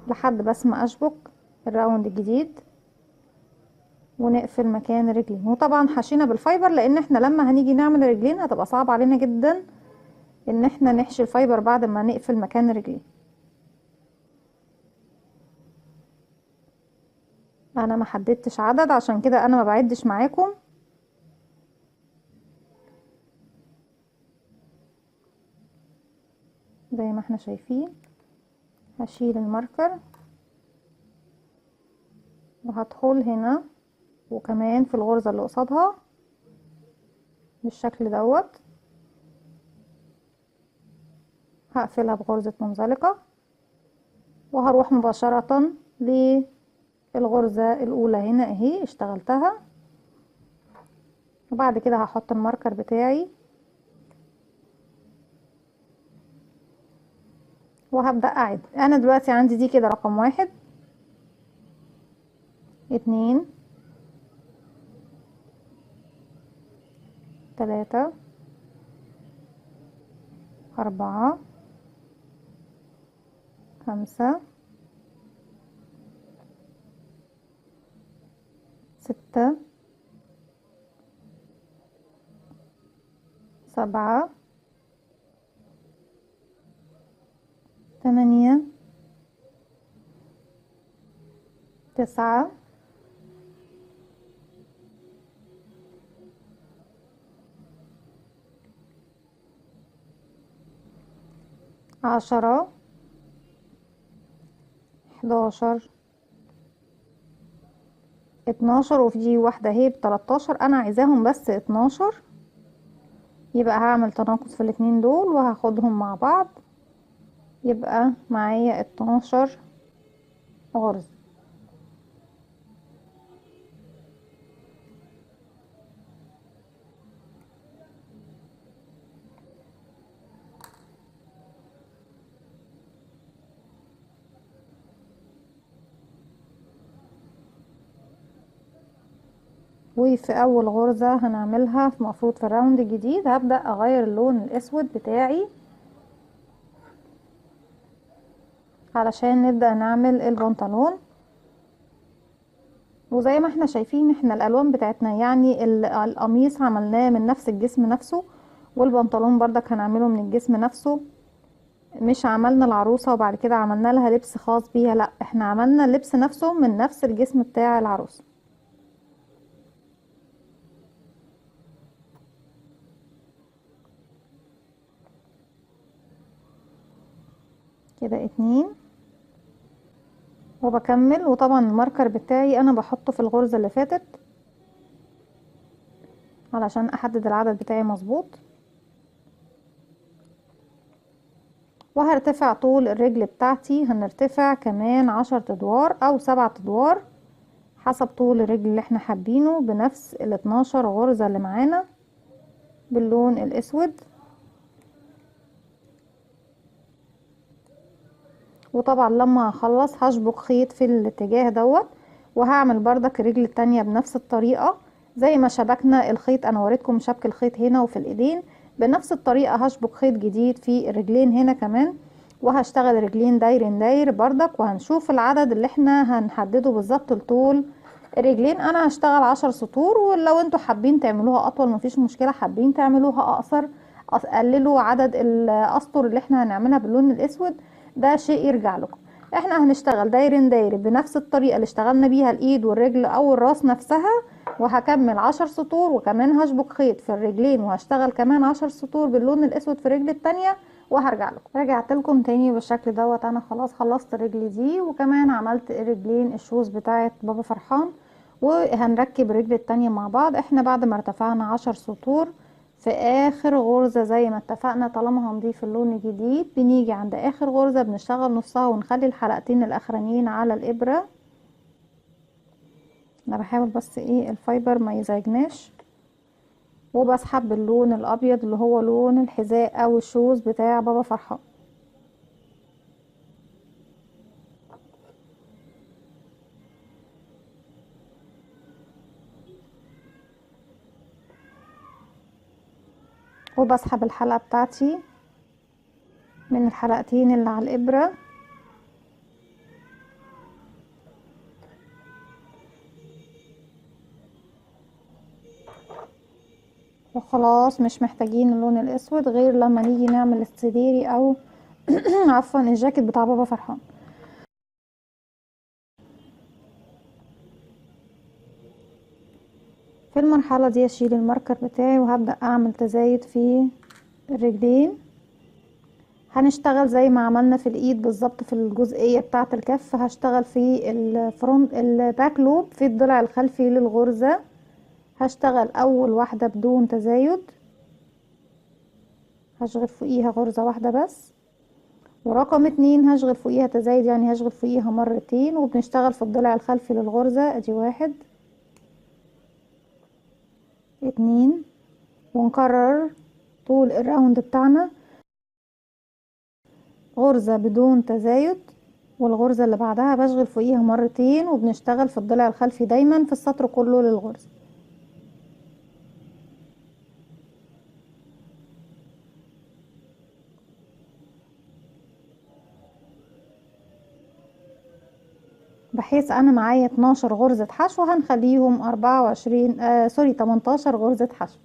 لحد بس ما اشبك الراوند الجديد ونقفل مكان الرجلين. وطبعا حشينا بالفايبر، لان احنا لما هنيجي نعمل الرجلين هتبقى صعب علينا جدا ان احنا نحشي الفايبر بعد ما نقفل مكان الرجلين. انا ما حددتش عدد، عشان كده انا ما بعدش معاكم. زي ما احنا شايفين هشيل الماركر وهدخل هنا وكمان في الغرزة اللي قصادها بالشكل دوت، هقفلها بغرزة منزلقة وهروح مباشرة للغرزة الاولى هنا اهي اشتغلتها. وبعد كده هحط الماركر بتاعي وهبدأ اعد. انا دلوقتي عندي دي كده رقم 1 2 3 4 5 6 7 8 9 10 11 12 وفي دي واحدة اهي ب13، انا عايزاهم بس 12، يبقى هعمل تناقص في الاتنين دول وهاخدهم مع بعض، يبقى معايا 12 غرزة. وفي اول غرزة هنعملها في مفروض في الراوند الجديد هبدأ اغير اللون الاسود بتاعي علشان نبدأ نعمل البنطلون. وزي ما احنا شايفين احنا الالوان بتاعتنا يعني القميص عملناه من نفس الجسم نفسه، والبنطلون بردك هنعمله من الجسم نفسه، مش عملنا العروسة وبعد كده عملنا لها لبس خاص بيها، لا احنا عملنا اللبس نفسه من نفس الجسم بتاع العروسة. كده 2 وبكمل. وطبعا الماركر بتاعي انا بحطه في الغرزة اللي فاتت علشان احدد العدد بتاعي مظبوط. وهرتفع طول الرجل بتاعتي، هنرتفع كمان 10 ادوار او 7 ادوار حسب طول الرجل اللي احنا حابينه، بنفس ال 12 غرزة اللي معانا باللون الاسود. وطبعا لما هخلص هشبك خيط في الاتجاه دوت، وهعمل بردك الرجل التانية بنفس الطريقة زي ما شبكنا الخيط. انا وريتكم شبك الخيط هنا وفي الايدين، بنفس الطريقة هشبك خيط جديد في الرجلين هنا كمان، وهشتغل رجلين داير داير بردك، وهنشوف العدد اللي احنا هنحدده بالظبط لطول الرجلين. انا هشتغل 10 سطور، ولو انتوا حابين تعملوها اطول مفيش مشكلة، حابين تعملوها اقصر قللوا عدد الاسطر اللي احنا هنعملها باللون الاسود، ده شيء يرجع لكم. احنا هنشتغل داير داير بنفس الطريقة اللي اشتغلنا بيها الايد والرجل او الراس نفسها، وهكمل 10 سطور، وكمان هشبك خيط في الرجلين وهشتغل كمان 10 سطور باللون الاسود في الرجل التانية وهرجع لكم. رجعت لكم تاني بالشكل دوت. انا خلاص خلصت الرجل دي، وكمان عملت الرجلين الشوز بتاعت بابا فرحان، وهنركب الرجل التانية مع بعض. احنا بعد ما ارتفعنا 10 سطور في اخر غرزة زي ما اتفقنا، طالما هنضيف اللون الجديد بنيجي عند اخر غرزة بنشتغل نصها ونخلي الحلقتين الاخرانيين على الابرة. انا بحاول بس ايه الفايبر ما يزعجناش، وبسحب باللون الابيض اللي هو لون الحذاء او الشوز بتاع بابا فرحان. وبسحب الحلقة بتاعتي من الحلقتين اللي على الابرة، وخلاص مش محتاجين اللون الاسود غير لما نيجي نعمل السديري او عفوا الجاكيت بتاع بابا فرحان. في المرحلة دي اشيل الماركر بتاعي وهبدأ اعمل تزايد في الرجلين. هنشتغل زي ما عملنا في الايد بالظبط في الجزئية بتاعة الكف، هشتغل في الفرونت الباك لوب في الضلع الخلفي للغرزة. هشتغل اول واحدة بدون تزايد، هشغل فوقيها غرزة واحدة بس، ورقم 2 هشغل فوقيها تزايد يعني هشغل فوقيها مرتين، وبنشتغل في الضلع الخلفي للغرزة. ادي 1 2، ونكرر طول الراوند بتاعنا غرزة بدون تزايد، والغرزة اللي بعدها بشغل فوقيها مرتين، وبنشتغل في الضلع الخلفي دايما في السطر كله للغرزة. بحيث انا معايا 12 غرزة حشو، هنخليهم 24 سوري 18 غرزة حشو،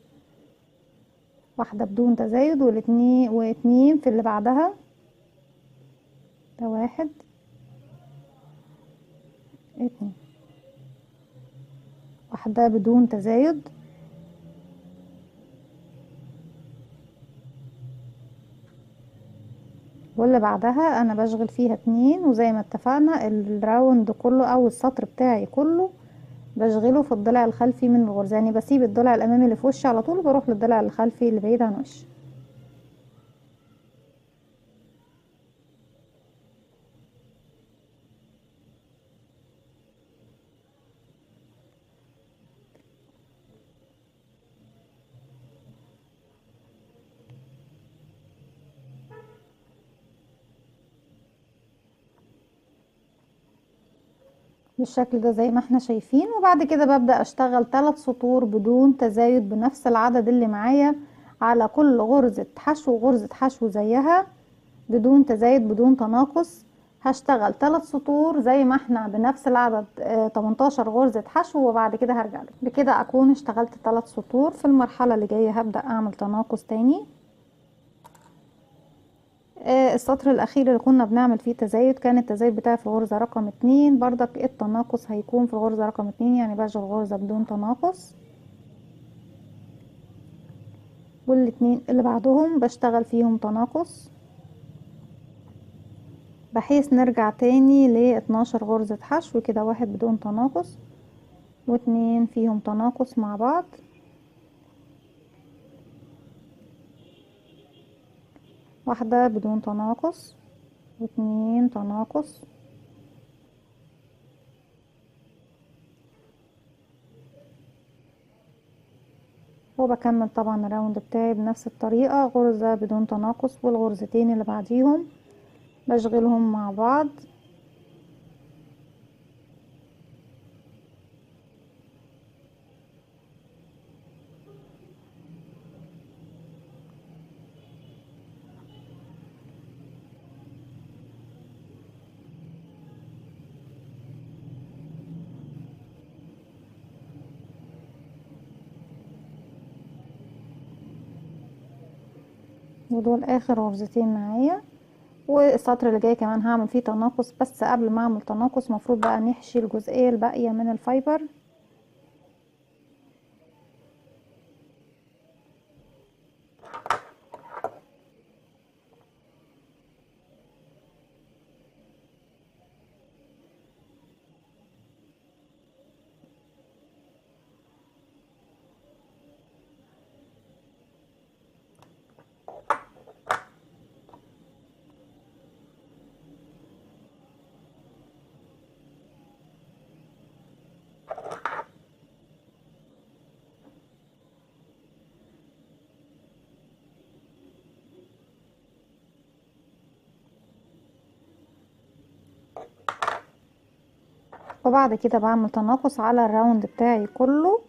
واحدة بدون تزايد والاتنين واتنين في اللي بعدها. ده 1 2، واحدة بدون تزايد، واللي اللي بعدها انا بشغل فيها 2، وزي ما اتفقنا الراوند كله او السطر بتاعي كله بشغله في الضلع الخلفي من الغرزة، يعني بسيب الضلع الامامي اللي في وشي على طول وبروح للضلع الخلفي اللي بعيد عن وشي. بالشكل ده زي ما احنا شايفين. وبعد كده ببدأ اشتغل 3 سطور بدون تزايد بنفس العدد اللي معايا على كل غرزة حشو، غرزة حشو زيها بدون تزايد بدون تناقص. هشتغل 3 سطور زي ما احنا بنفس العدد 18 غرزة حشو، وبعد كده هرجع لكم. بكده اكون اشتغلت 3 سطور. في المرحلة اللي جاية هبدأ اعمل تناقص تاني. السطر الاخير اللي كنا بنعمل فيه تزايد كان التزايد بتاعي في الغرزة رقم 2، بردك التناقص هيكون في الغرزة رقم 2، يعني بشغل غرزة بدون تناقص، والاتنين اللي بعدهم بشتغل فيهم تناقص، بحيث نرجع تاني ل 12 غرزة حشو كده، 1 بدون تناقص و2 فيهم تناقص مع بعض، واحدة بدون تناقص و2 تناقص، وبكمل طبعا الراوند بتاعي بنفس الطريقة، غرزة بدون تناقص والغرزتين اللي بعديهم بشغلهم مع بعض. ودول اخر غرزتين معايا، والسطر اللي جاي كمان هعمل فيه تناقص، بس قبل ما اعمل تناقص مفروض بقى نحشي الجزئية الباقية من الفايبر. وبعد كده بعمل تناقص على الراوند بتاعي كله،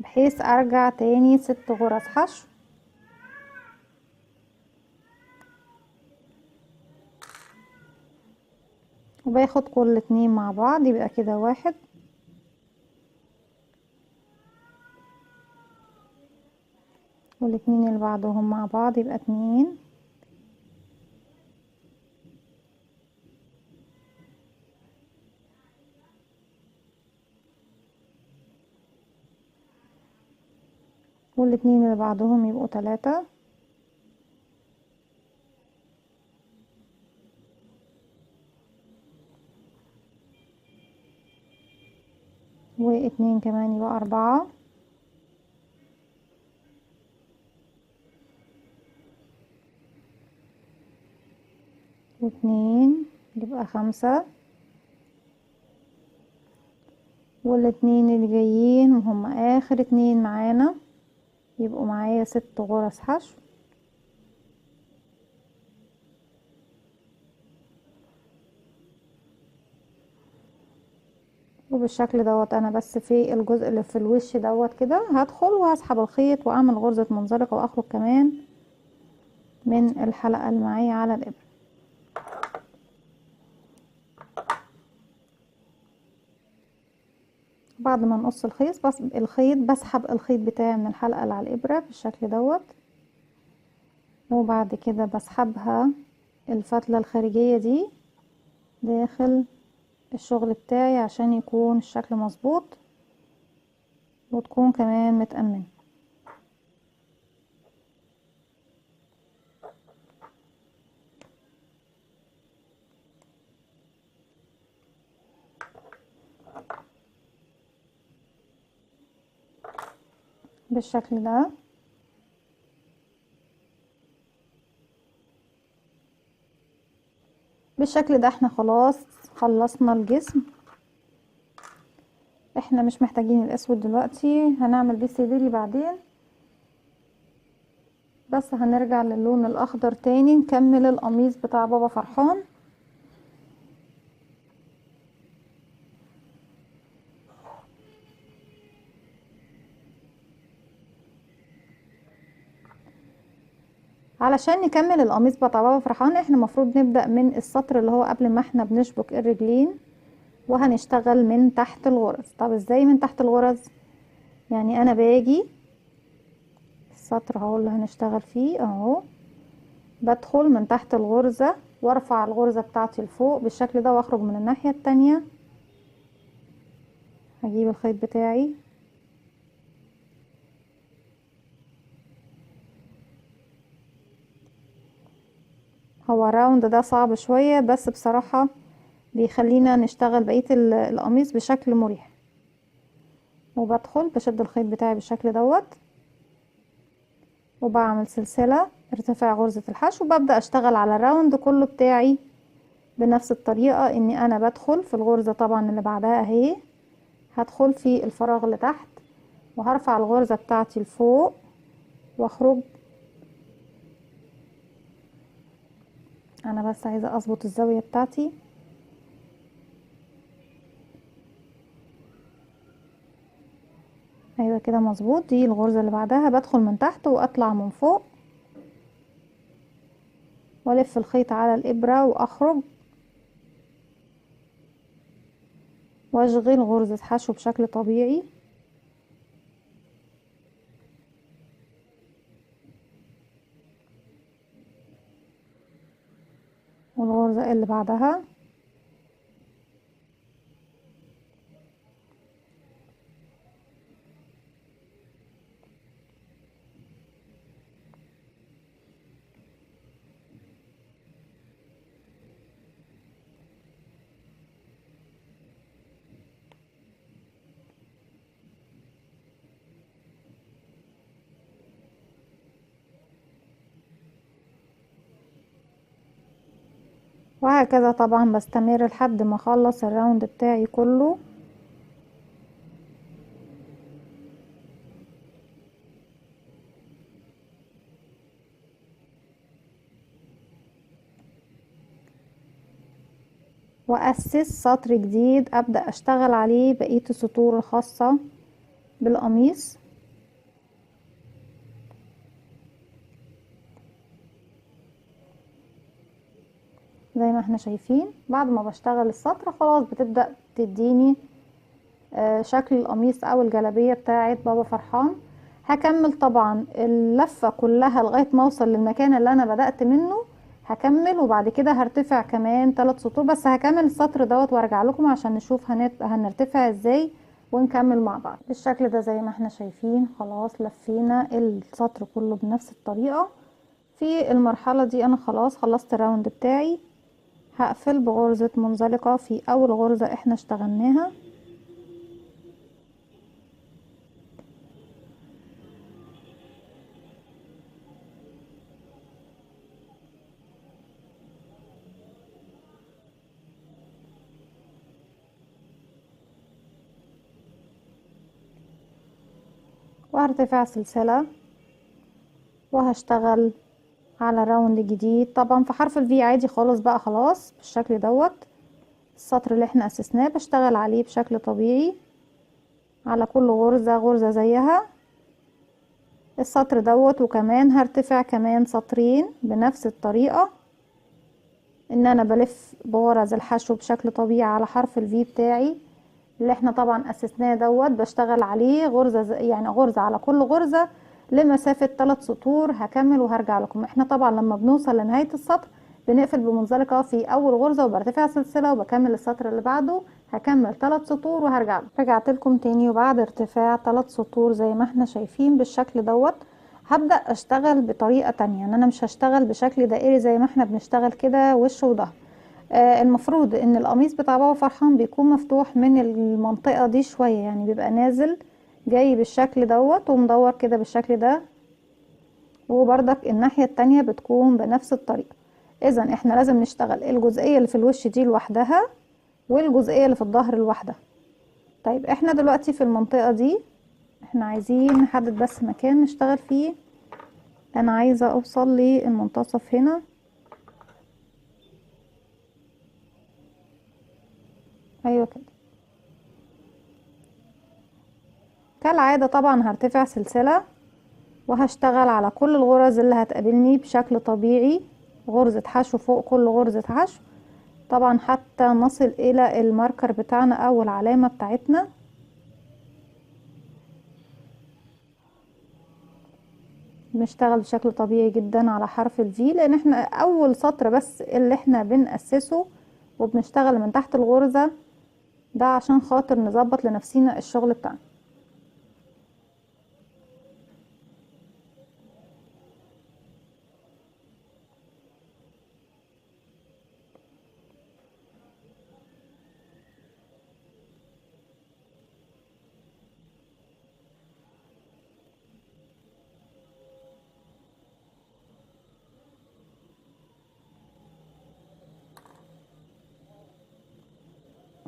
بحيث ارجع تاني 6 غرز حشو، وباخد كل 2 مع بعض يبقى كده 1، والاتنين اللي بعدهم مع بعض يبقى 2، والاتنين اللي بعدهم يبقوا 3، واتنين كمان يبقى 4، واتنين يبقى 5، والاتنين اللي جايين وهم اخر 2 معانا يبقوا معايا 6 غرز حشو. وبالشكل دوت انا بس في الجزء اللي في الوش دوت كده هدخل وهسحب الخيط واعمل غرزة منزلقة واخرج كمان من الحلقة اللي معايا على الابرة. بعد ما نقص الخيط بسحب الخيط بتاعي من الحلقة اللي على الابرة بالشكل دوت، وبعد كده بسحبها الفتلة الخارجية دي داخل الشغل بتاعي عشان يكون الشكل مظبوط وتكون كمان متأمنة. بالشكل ده. بالشكل ده احنا خلاص خلصنا الجسم. احنا مش محتاجين الاسود دلوقتي، هنعمل بيه سديري بعدين، بس هنرجع للون الاخضر تاني نكمل القميص بتاع بابا فرحان. علشان نكمل القميص بتاع بابا فرحان احنا المفروض نبدأ من السطر اللي هو قبل ما احنا بنشبك الرجلين، وهنشتغل من تحت الغرز. طب ازاي من تحت الغرز؟ يعني انا باجي السطر اهو اللي هنشتغل فيه اهو، بدخل من تحت الغرزة وارفع الغرزة بتاعتي لفوق بالشكل ده، واخرج من الناحية التانية. هجيب الخيط بتاعي هو الراوند ده صعب شوية، بس بصراحة بيخلينا نشتغل بقية القميص بشكل مريح. وبدخل بشد الخيط بتاعي بالشكل دوت، وبعمل سلسلة ارتفاع غرزة الحشو، وببدأ اشتغل على الراوند كله بتاعي بنفس الطريقة. اني انا بدخل في الغرزة طبعا اللي بعدها اهي، هدخل في الفراغ اللي تحت وهرفع الغرزة بتاعتي لفوق واخرج. انا بس عايزة اظبط الزاوية بتاعتي. ايوه كده مظبوط. دي الغرزة اللي بعدها بدخل من تحت واطلع من فوق والف الخيط على الابرة واخرج واشغل غرزة حشو بشكل طبيعي. والغرزة اللي بعدها وهكذا. طبعا بستمر لحد ما اخلص الراوند بتاعي كله. واسس سطر جديد ابدأ اشتغل عليه بقية السطور الخاصة بالقميص. زي ما احنا شايفين بعد ما بشتغل السطر خلاص بتبدأ تديني شكل القميص او الجلابية بتاعت بابا فرحان. هكمل طبعا اللفة كلها لغاية ما اوصل للمكان اللي انا بدأت منه، هكمل وبعد كده هرتفع كمان 3 سطور. بس هكمل السطر دوت وارجع لكم عشان نشوف هنرتفع ازاي ونكمل مع بعض بالشكل ده. زي ما احنا شايفين خلاص لفينا السطر كله بنفس الطريقة. في المرحلة دي انا خلاص خلصت الراوند بتاعي. هقفل بغرزة منزلقة في اول غرزة احنا اشتغلناها، وهرتفع سلسلة وهشتغل على راوند جديد طبعا في حرف الفي عادي خالص بقى. خلاص بالشكل دوت السطر اللي احنا اسسناه بشتغل عليه بشكل طبيعي على كل غرزة غرزة زيها السطر دوت. وكمان هرتفع كمان سطرين بنفس الطريقة، ان انا بلف بغرز الحشو بشكل طبيعي على حرف الفي بتاعي اللي احنا طبعا اسسناه دوت. بشتغل عليه غرزة يعني غرزة على كل غرزة لمسافة 3 سطور. هكمل وهرجع لكم. احنا طبعا لما بنوصل لنهاية السطر بنقفل بمنزلقة في اول غرزة وبرتفع سلسلة وبكمل السطر اللي بعده. هكمل 3 سطور وهرجع لكم. رجعت لكم تاني وبعد ارتفاع 3 سطور زي ما احنا شايفين بالشكل دوت هبدأ اشتغل بطريقة تانية. يعني انا مش هشتغل بشكل دائري زي ما احنا بنشتغل كده وش وظهر. المفروض ان القميص بتاع بابا فرحان بيكون مفتوح من المنطقة دي شوية، يعني بيبقى نازل جاي بالشكل دوت ومدور كده بالشكل ده، وبرضك الناحية التانية بتكون بنفس الطريقة. اذا احنا لازم نشتغل الجزئية اللي في الوش دي لوحدها والجزئية اللي في الظهر لوحدها. طيب احنا دلوقتي في المنطقة دي احنا عايزين نحدد بس مكان نشتغل فيه. انا عايزة اوصل للمنتصف هنا، ايوه كده. كالعادة طبعا هرتفع سلسلة وهشتغل على كل الغرز اللي هتقابلني بشكل طبيعي، غرزة حشو فوق كل غرزة حشو طبعا حتى نصل الى الماركر بتاعنا او العلامة بتاعتنا. بنشتغل بشكل طبيعي جدا على حرف الفي، لان احنا اول سطر بس اللي احنا بنأسسه وبنشتغل من تحت الغرزة ده عشان خاطر نظبط لنفسينا الشغل بتاعنا.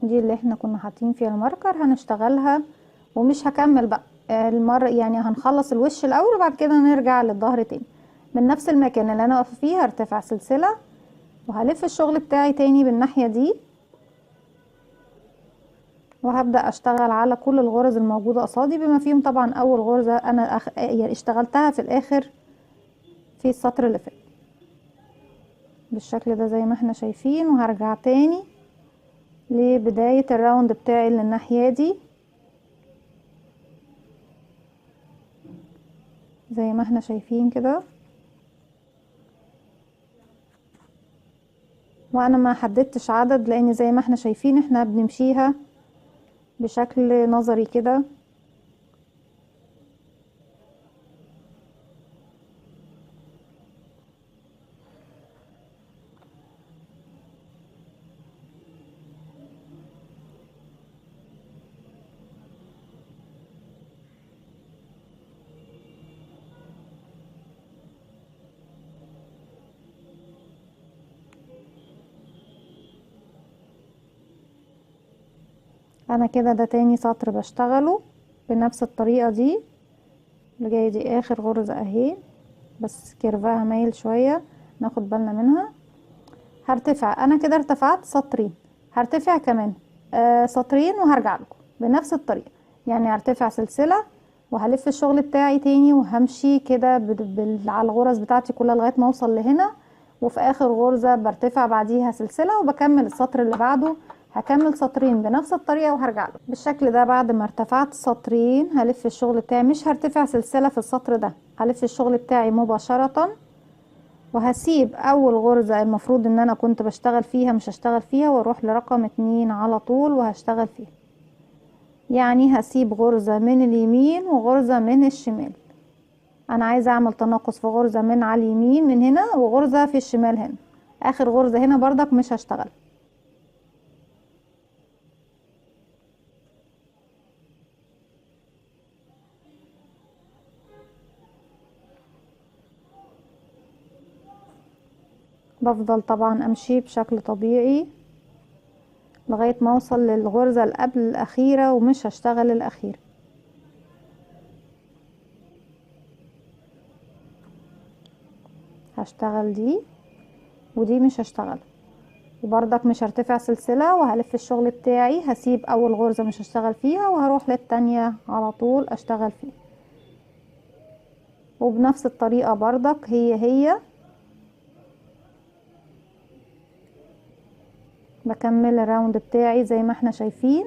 دي اللي احنا كنا حاطين فيها الماركر هنشتغلها ومش هكمل بقى المرة، يعني هنخلص الوش الاول وبعد كده نرجع للظهر تاني. من نفس المكان اللي انا واقفه فيه هرتفع سلسلة وهلف الشغل بتاعي تاني بالناحية دي، وهبدأ اشتغل على كل الغرز الموجودة قصادي بما فيهم طبعا اول غرزة انا يعني اشتغلتها في الاخر في السطر اللي فات بالشكل ده زي ما احنا شايفين. وهرجع تاني لبداية الراوند بتاعي اللي الناحية دي زي ما احنا شايفين كده. وانا ما حددتش عدد لان زي ما احنا شايفين احنا بنمشيها بشكل نظري كده. انا كده ده تاني سطر بشتغله بنفس الطريقة دي اللي جاية دي اخر غرزة اهي، بس كيرفها مايل شوية ناخد بالنا منها. هرتفع انا كده ارتفعت سطرين، هرتفع كمان سطرين وهرجع لكم بنفس الطريقة. يعني هرتفع سلسلة وهلف الشغل بتاعي تاني وهمشي كده على الغرز بتاعتي كلها لغاية ما اوصل لهنا، وفي اخر غرزة برتفع بعديها سلسلة وبكمل السطر اللي بعده. هكمل سطرين بنفس الطريقة وهرجع له بالشكل ده. بعد ما ارتفعت سطرين هلف الشغل بتاعي، مش هرتفع سلسلة في السطر ده، هلف الشغل بتاعي مباشرة وهسيب اول غرزة المفروض ان انا كنت بشتغل فيها مش هشتغل فيها واروح لرقم 2 على طول وهشتغل فيها. يعني هسيب غرزة من اليمين وغرزة من الشمال. انا عايزة اعمل تناقص في غرزة من على اليمين من هنا وغرزة في الشمال هنا. اخر غرزة هنا بردك مش هشتغل. بفضل طبعا امشي بشكل طبيعي لغاية ما اوصل للغرزة اللي قبل الاخيرة ومش هشتغل الاخيرة. هشتغل دي ودي مش هشتغل، وبرضك مش هرتفع سلسلة وهلف الشغل بتاعي، هسيب اول غرزة مش هشتغل فيها وهروح للتانية على طول اشتغل فيها. وبنفس الطريقة برضك هي بكمل الراوند بتاعي زي ما احنا شايفين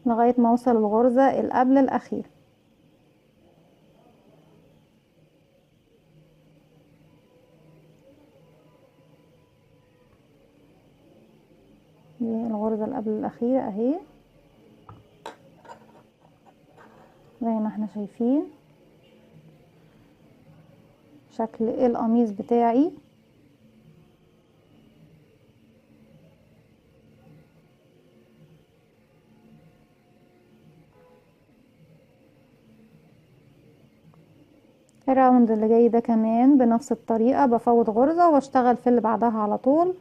لغاية ما اوصل الغرزة اللي قبل الاخير. دي الغرزة اللي قبل الاخيرة اهي زي ما احنا شايفين شكل القميص بتاعي. الراوند اللي جاي ده كمان بنفس الطريقة، بفوت غرزة واشتغل في اللي بعدها على طول.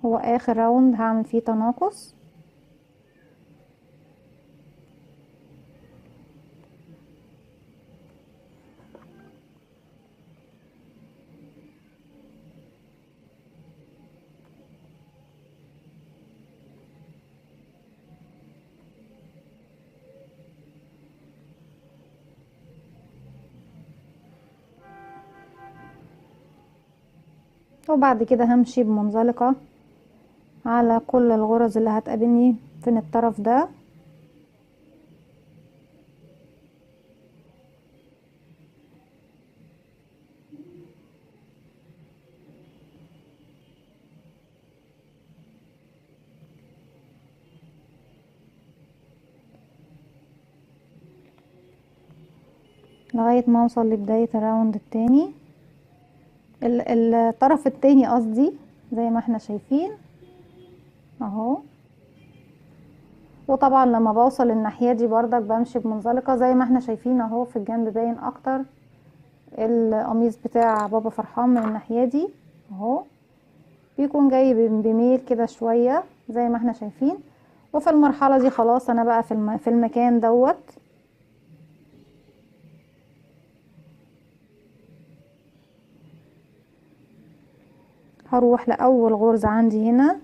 هو اخر راوند هعمل فيه تناقص. وبعد كده همشي بمنزلقة على كل الغرز اللي هتقابلني في الطرف ده. لغاية ما اوصل لبداية الراوند التاني، الطرف التاني قصدي، زي ما احنا شايفين اهو. وطبعا لما بوصل الناحية دي برضك بمشي بمنزلقة زي ما احنا شايفين اهو. في الجنب باين اكتر القميص بتاع بابا فرحان من الناحية دي اهو، بيكون جاي بميل كده شوية زي ما احنا شايفين. وفي المرحلة دي خلاص انا بقى في المكان دوت هروح لأول غرزة عندي هنا،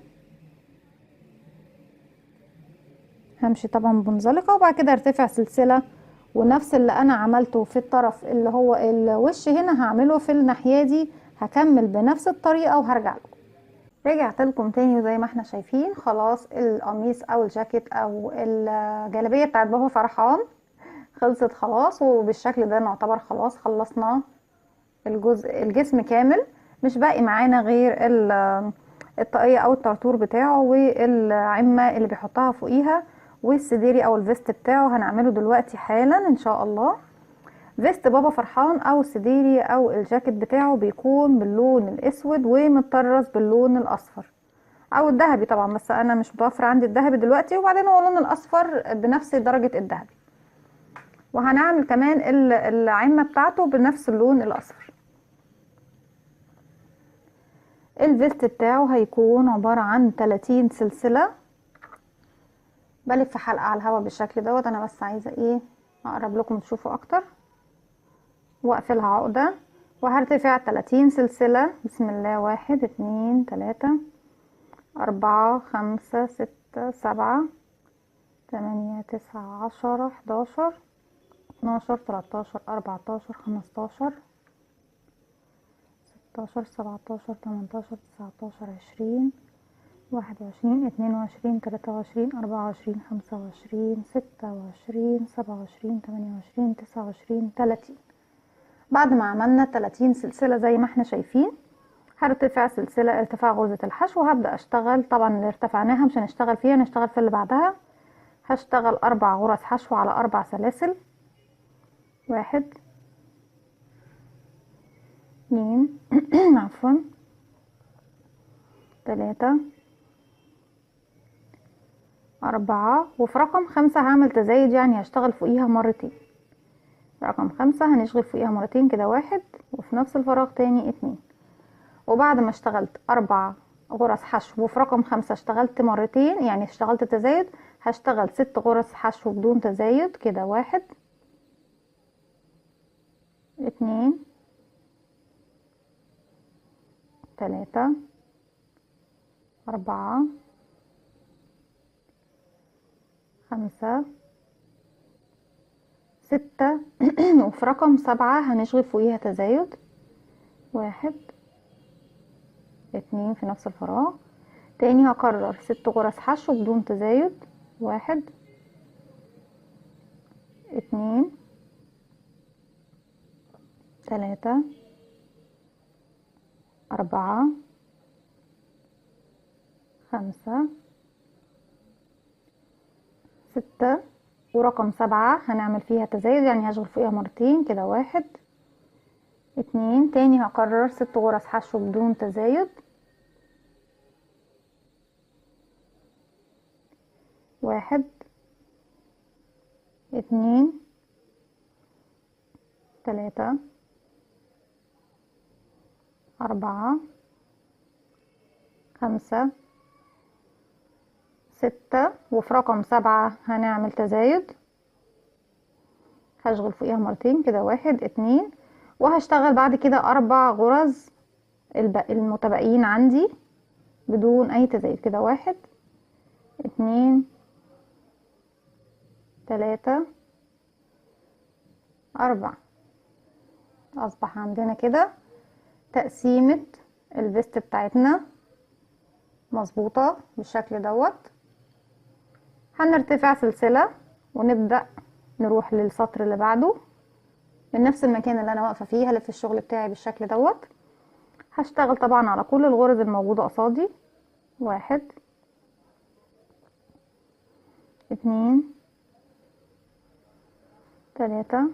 همشي طبعا بمنزلقة وبعد كده ارتفع سلسلة، ونفس اللي انا عملته في الطرف اللي هو الوش هنا هعمله في الناحية دي، هكمل بنفس الطريقة وهرجع لكم. رجعت لكم تاني وزي ما احنا شايفين خلاص القميص او الجاكيت او الجلابية بتاعت بابا فرحان خلصت خلاص. وبالشكل ده نعتبر خلاص خلصنا الجسم كامل. مش باقي معانا غير الطاقية او الطرطور بتاعه والعمة اللي بيحطها فوقيها والسديري او الفيست بتاعه، هنعمله دلوقتي حالا ان شاء الله. فيست بابا فرحان او السديري او الجاكيت بتاعه بيكون باللون الاسود ومتطرز باللون الاصفر او الذهبي طبعا، بس انا مش متوفر عندي الذهبي دلوقتي، وبعدين هو اللون الاصفر بنفس درجة الذهبي. وهنعمل كمان العمة بتاعته بنفس اللون الاصفر. الفيست بتاعه هيكون عبارة عن 30 سلسلة. بلف حلقة على الهوا بالشكل دوت، انا بس عايزة ايه اقرب لكم تشوفوا اكتر. واقفلها عقدة وهرتفع 30 سلسلة. بسم الله، 1 2 3 4 5 6 7 8 9 10 11 12 13 14 15 16 17 18 19 20 21 22 23 24 25 26 27 28 29 30. بعد ما عملنا 30 سلسلة زي ما احنا شايفين، هرتفع سلسلة ارتفاع غرزة الحشو وهبدأ اشتغل. طبعا اللي ارتفعناها مش هنشتغل فيها، نشتغل في اللي بعدها. هشتغل 4 غرز حشو على 4 سلاسل. 1 2 عفوا 3 4. وفي رقم 5 هعمل تزايد، يعني هشتغل فوقيها مرتين. رقم 5 هنشغل فوقيها مرتين كده 1، وفي نفس الفراغ تاني 2. وبعد ما اشتغلت 4 غرز حشو وفي رقم 5 اشتغلت مرتين يعني اشتغلت تزايد، هشتغل 6 غرز حشو بدون تزايد كده 1 2 3 4 5 6. وفي رقم 7 هنشغل فوقيها تزايد 1 2 في نفس الفراغ. تاني هكرر 6 غرز حشو بدون تزايد 1 2 3 4 5 6. ورقم 7 هنعمل فيها تزايد يعني هشغل فوقيها مرتين كده 1 2. تاني هكرر 6 غرز حشو بدون تزايد 1 2 3 4 5 6. وفي رقم 7 هنعمل تزايد، هشغل فوقيها مرتين كده، 1 2، وهشتغل بعد كده 4 غرز المتبقيين عندي بدون اي تزايد كده، 1 2 3 4. اصبح عندنا كده تقسيمة الفيست بتاعتنا مظبوطة بالشكل دوت. هنرتفع سلسلة ونبدأ نروح للسطر اللي بعده من نفس المكان اللي انا واقفة فيه، هلف الشغل بتاعي بالشكل دوت. هشتغل طبعا على كل الغرز الموجودة قصادي، 1 2 3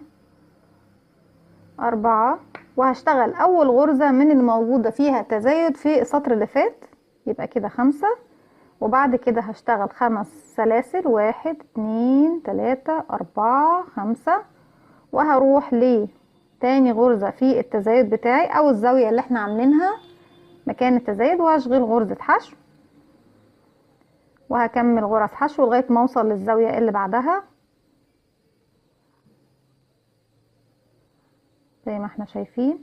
4. وهشتغل اول غرزة من الموجودة فيها تزايد في السطر اللي فات، يبقى كده 5. وبعد كده هشتغل 5 سلاسل، 1 2 3 4 5. وهروح لتاني غرزة في التزايد بتاعي او الزاوية اللي احنا عاملينها مكان التزايد، وهشغل غرزة حشو وهكمل غرز حشو لغاية ما اوصل للزاوية اللي بعدها زي ما احنا شايفين.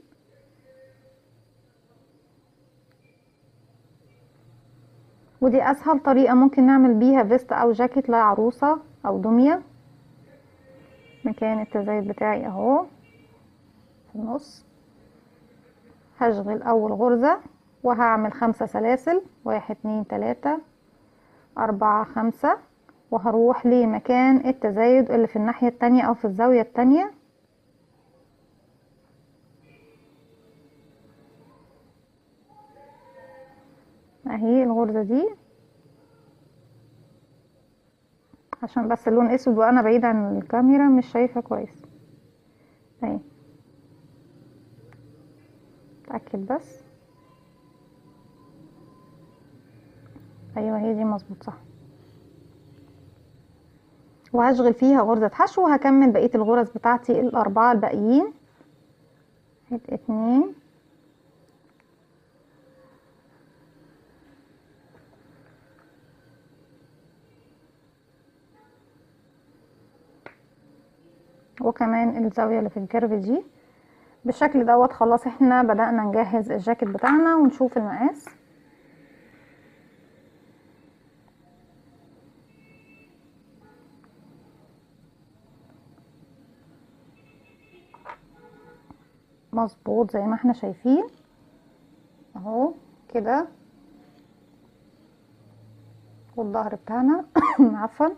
ودي اسهل طريقة ممكن نعمل بيها فيست او جاكيت لعروسة او دمية. مكان التزايد بتاعي اهو في النص، هشغل اول غرزة وهعمل 5 سلاسل، 1 2 3 4 5. وهروح لمكان التزايد اللي في الناحية التانية او في الزاوية التانية، اهي الغرزة دي، عشان بس اللون اسود وانا بعيد عن الكاميرا مش شايفة كويس اهي، اتأكد بس. ايوه هي دي مظبوط صح. وهشغل فيها غرزة حشو وهكمل بقية الغرز بتاعتي الاربعة الباقيين، 2 وكمان الزاوية اللي في الكيرف دي بالشكل دوت. خلاص احنا بدأنا نجهز الجاكيت بتاعنا ونشوف المقاس. مظبوط زي ما احنا شايفين اهو كده، والظهر بتاعنا عفوا.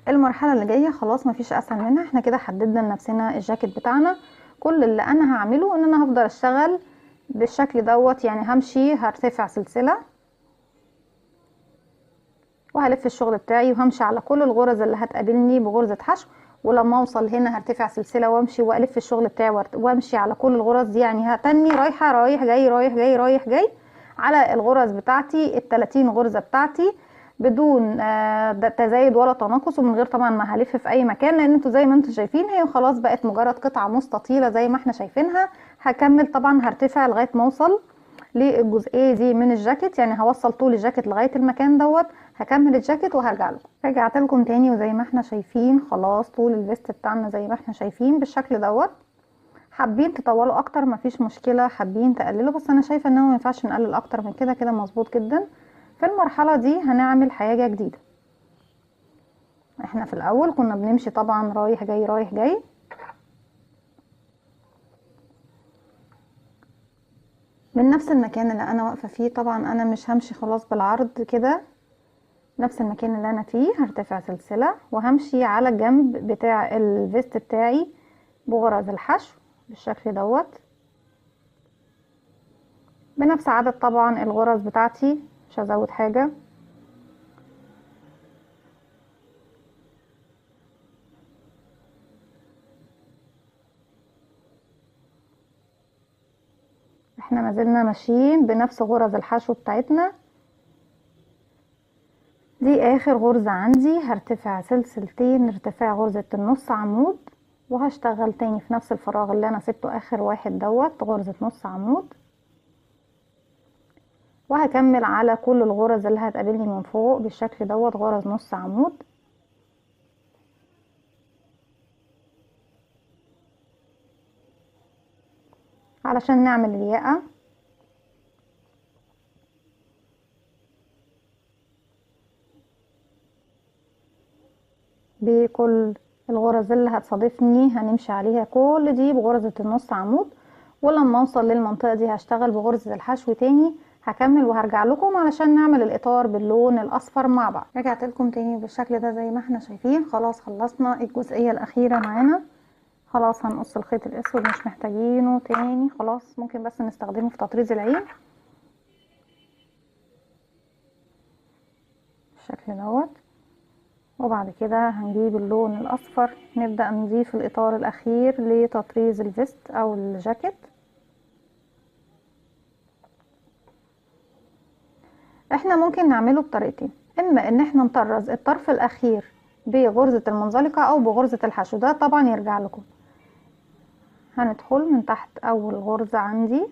المرحلة اللي جاية خلاص مفيش اسهل منها، احنا كده حددنا لنفسنا الجاكيت بتاعنا. كل اللي انا هعمله ان انا هفضل اشتغل بالشكل دوت، يعني همشي هرتفع سلسلة وهلف الشغل بتاعي وهمشي على كل الغرز اللي هتقابلني بغرزة حشو، ولما اوصل هنا هرتفع سلسلة وامشي والف الشغل بتاعي وامشي على كل الغرز دي، يعني هتني رايحة رايح جاي رايح جاي رايح جاي على الغرز بتاعتي ال30 غرزة بتاعتي بدون تزايد ولا تناقص، ومن غير طبعا ما هلف في اي مكان، لان انتوا زي ما انتوا شايفين هي خلاص بقت مجرد قطعة مستطيلة زي ما احنا شايفينها. هكمل طبعا هرتفع لغاية ما اوصل للجزئيه دي من الجاكيت، يعني هوصل طول الجاكيت لغايه المكان دوت. هكمل الجاكيت وهرجع لكم. رجعت لكم تاني وزي ما احنا شايفين خلاص طول الفيست بتاعنا زي ما احنا شايفين بالشكل دوت. حابين تطولوا اكتر مفيش مشكله، حابين تقللوا، بس انا شايفه ان هو ما ينفعش نقلل اكتر من كده، كده مظبوط جدا. في المرحله دي هنعمل حاجه جديده. احنا في الاول كنا بنمشي طبعا رايح جاي رايح جاي، من نفس المكان اللي انا واقفه فيه. طبعا انا مش همشي خلاص بالعرض كده، نفس المكان اللي انا فيه هرتفع سلسلة وهمشي على الجنب بتاع الفيست بتاعي بغرز الحشو بالشكل دوت، بنفس عدد طبعا الغرز بتاعتي، مش هزود حاجة. احنا ما زلنا ماشيين بنفس غرز الحشو بتاعتنا. دي اخر غرزة عندي، هرتفع سلسلتين ارتفاع غرزة النص عمود وهشتغل تاني في نفس الفراغ اللي انا سبته اخر واحد دوت غرزة نص عمود، وهكمل على كل الغرز اللي هتقابلني من فوق بالشكل دوت غرز نص عمود. علشان نعمل الياقة بكل الغرز اللي هتصادفني هنمشي عليها كل دي بغرزة النص عمود، ولما اوصل للمنطقة دي هشتغل بغرزة الحشو تاني. هكمل وهرجع لكم علشان نعمل الاطار باللون الاصفر مع بعض. رجعت لكم تاني بالشكل ده زي ما احنا شايفين. خلاص خلصنا الجزئية الاخيرة معانا. خلاص هنقص الخيط الاسود مش محتاجينه تاني، خلاص ممكن بس نستخدمه في تطريز العين بالشكل دوت. وبعد كده هنجيب اللون الاصفر نبدأ نضيف الاطار الاخير لتطريز الفيست او الجاكيت. احنا ممكن نعمله بطريقتين، اما ان احنا نطرز الطرف الاخير بغرزة المنزلقة او بغرزة الحشو، ده طبعا يرجع لكم. هندخل من تحت اول غرزة عندي،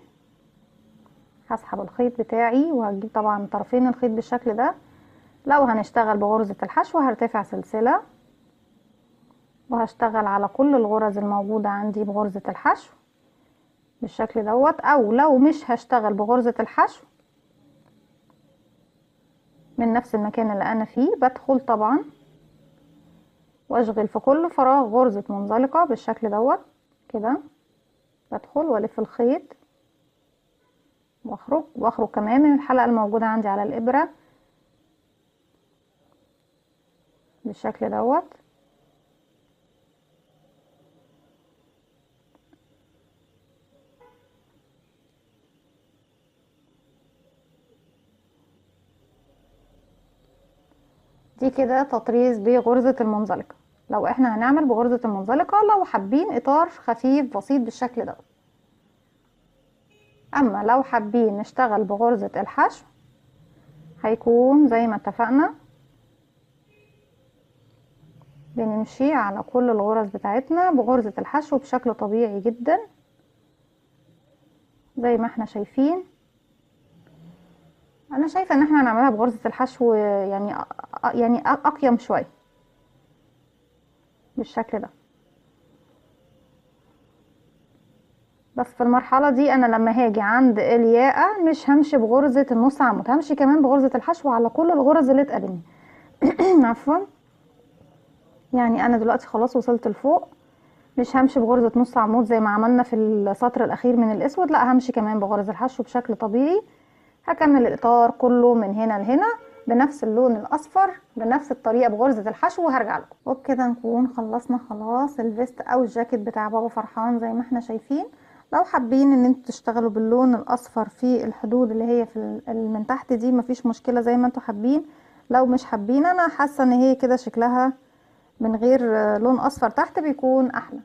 هسحب الخيط بتاعي وهجيب طبعا طرفين الخيط بالشكل ده. لو هنشتغل بغرزة الحشو هرتفع سلسلة وهشتغل على كل الغرز الموجودة عندي بغرزة الحشو بالشكل دوت. او لو مش هشتغل بغرزة الحشو من نفس المكان اللي انا فيه بدخل طبعا واشغل في كل فراغ غرزة منزلقة بالشكل دوت كده. بدخل والف الخيط واخرج كمان من الحلقة الموجودة عندي على الابرة بالشكل دوت. دي كده تطريز بغرزة المنزلقة. لو احنا هنعمل بغرزة المنزلقة لو حابين اطار خفيف بسيط بالشكل دوت. اما لو حابين نشتغل بغرزة الحشو هيكون زي ما اتفقنا بنمشي على كل الغرز بتاعتنا بغرزة الحشو بشكل طبيعي جدا زي ما احنا شايفين. انا شايفة ان احنا هنعملها بغرزة الحشو يعني اقيم شوية بالشكل ده. بس في المرحلة دي انا لما هاجي عند الياقة مش همشي بغرزة النص عمود، همشي كمان بغرزة الحشو على كل الغرز اللي تقابلني. عفوا، يعني انا دلوقتي خلاص وصلت لفوق، مش همشي بغرزة نص عمود زي ما عملنا في السطر الاخير من الاسود، لا همشي كمان بغرز الحشو بشكل طبيعي. هكمل الاطار كله من هنا لهنا بنفس اللون الاصفر بنفس الطريقة بغرزة الحشو وهرجع لكم. وبكده نكون خلصنا خلاص الفيست او الجاكيت بتاع بابا فرحان زي ما احنا شايفين. لو حابين ان انتوا تشتغلوا باللون الاصفر في الحدود اللي هي في من تحت دي مفيش مشكلة زي ما انتوا حابين. لو مش حابين انا حاسة ان هي كده شكلها من غير لون اصفر تحت بيكون احلى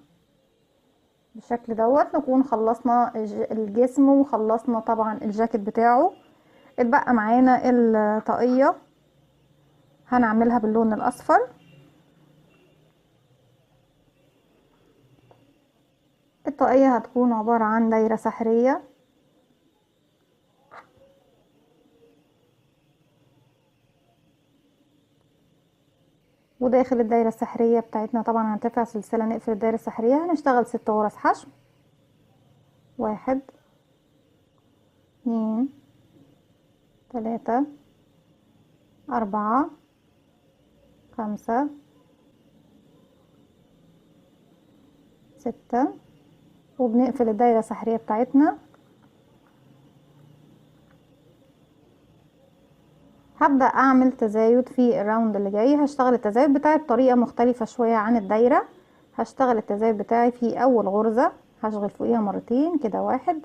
بالشكل دوت. نكون خلصنا الجسم وخلصنا طبعا الجاكيت بتاعه. اتبقى معانا الطاقية هنعملها باللون الاصفر. الطاقية هتكون عبارة عن دايرة سحرية وداخل الدايرة السحرية بتاعتنا طبعا هنرتفع سلسلة نقفل الدايرة السحرية. هنشتغل 6 غرز حشو، 1 2 3 4 5 6 وبنقفل الدايرة السحرية بتاعتنا. هبدأ اعمل تزايد في الراوند اللي جاي. هشتغل التزايد بتاعي بطريقة مختلفة شوية عن الدايرة. هشتغل التزايد بتاعي في اول غرزة هشغل فوقيها مرتين كده، 1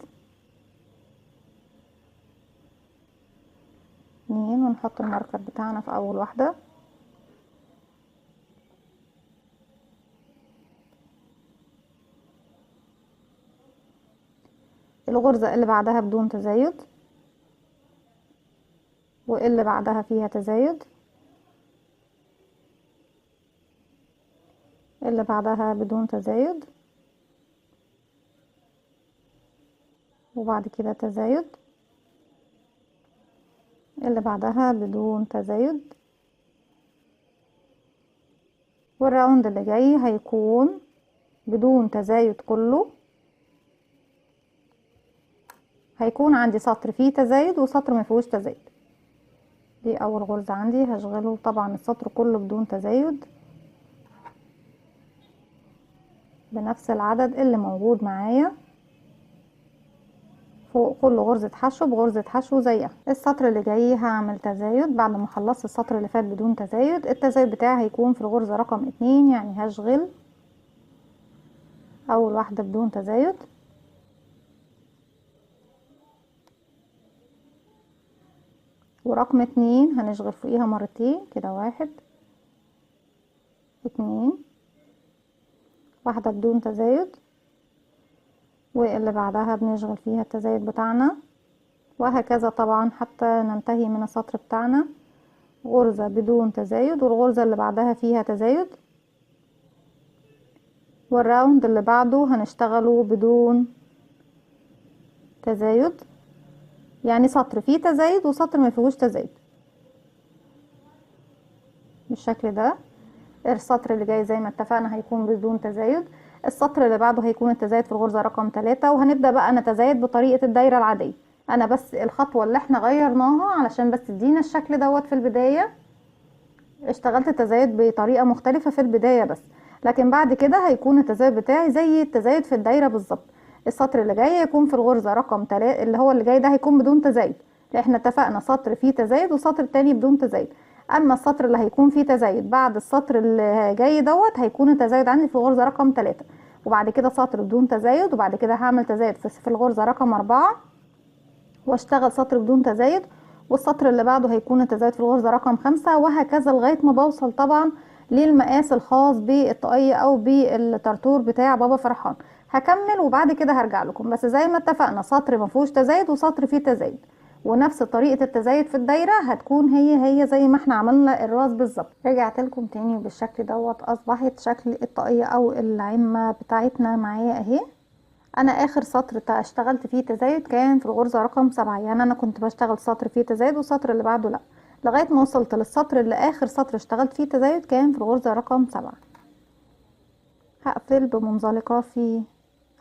2 ونحط الماركر بتاعنا في اول واحدة. الغرزة اللي بعدها بدون تزايد واللي بعدها فيها تزايد. اللي بعدها بدون تزايد، وبعد كده تزايد، اللي بعدها بدون تزايد، والراوند اللي جاي هيكون بدون تزايد كله. هيكون عندي سطر فيه تزايد وسطر ما فيهوش تزايد. دي اول غرزة عندي، هشغله طبعا السطر كله بدون تزايد بنفس العدد اللي موجود معايا فوق كل غرزة حشو بغرزة حشو زيها. السطر اللي جاي هعمل تزايد بعد ما خلصت السطر اللي فات بدون تزايد. التزايد بتاعي هيكون في الغرزة رقم 2، يعني هشغل اول واحدة بدون تزايد، ورقم 2 هنشغل فوقيها مرتين كده، 1 2، واحدة بدون تزايد، واللي بعدها بنشغل فيها التزايد بتاعنا، وهكذا طبعا حتى ننتهي من السطر بتاعنا. غرزة بدون تزايد والغرزة اللي بعدها فيها تزايد، والراوند اللي بعده هنشتغله بدون تزايد، يعني سطر فيه تزايد وسطر ما فيهوش تزايد بالشكل ده. السطر اللي جاي زي ما اتفقنا هيكون بدون تزايد. السطر اللي بعده هيكون التزايد في الغرزة رقم 3، وهنبدأ بقى نتزايد بطريقة الدايرة العادية. انا بس الخطوة اللي احنا غيرناها علشان بس تدينا الشكل دوت في البداية، اشتغلت التزايد بطريقة مختلفة في البداية بس، لكن بعد كده هيكون التزايد بتاعي زي التزايد في الدايرة بالظبط. السطر اللي جاي هيكون في الغرزة رقم 3 اللي هو اللي جاي ده هيكون بدون تزايد، لان احنا اتفقنا سطر فيه تزايد وسطر تاني بدون تزايد. اما السطر اللي هيكون فيه تزايد بعد السطر اللي جاي دوت هيكون التزايد عندي في الغرزة رقم 3، وبعد كده سطر بدون تزايد، وبعد كده هعمل تزايد في الغرزة رقم 4 واشتغل سطر بدون تزايد، والسطر اللي بعده هيكون التزايد في الغرزة رقم 5، وهكذا لغاية ما بوصل طبعا للمقاس الخاص بالطاقية او بالطرطور بتاع بابا فرحان. هكمل وبعد كده هرجع لكم، بس زي ما اتفقنا سطر ما فيهوش تزايد وسطر فيه تزايد، ونفس طريقة التزايد في الدايرة هتكون هي زي ما احنا عملنا الراس بالظبط. رجعت لكم تاني بالشكل دوت، اصبحت شكل الطاقية او العمة بتاعتنا معايا اهي. انا اخر سطر اشتغلت فيه تزايد كان في الغرزة رقم 7، يعني انا كنت بشتغل سطر فيه تزايد والسطر اللي بعده لا، لغاية ما وصلت للسطر اللي اخر سطر اشتغلت فيه تزايد كان في الغرزة رقم 7. هقفل بمنزلقة في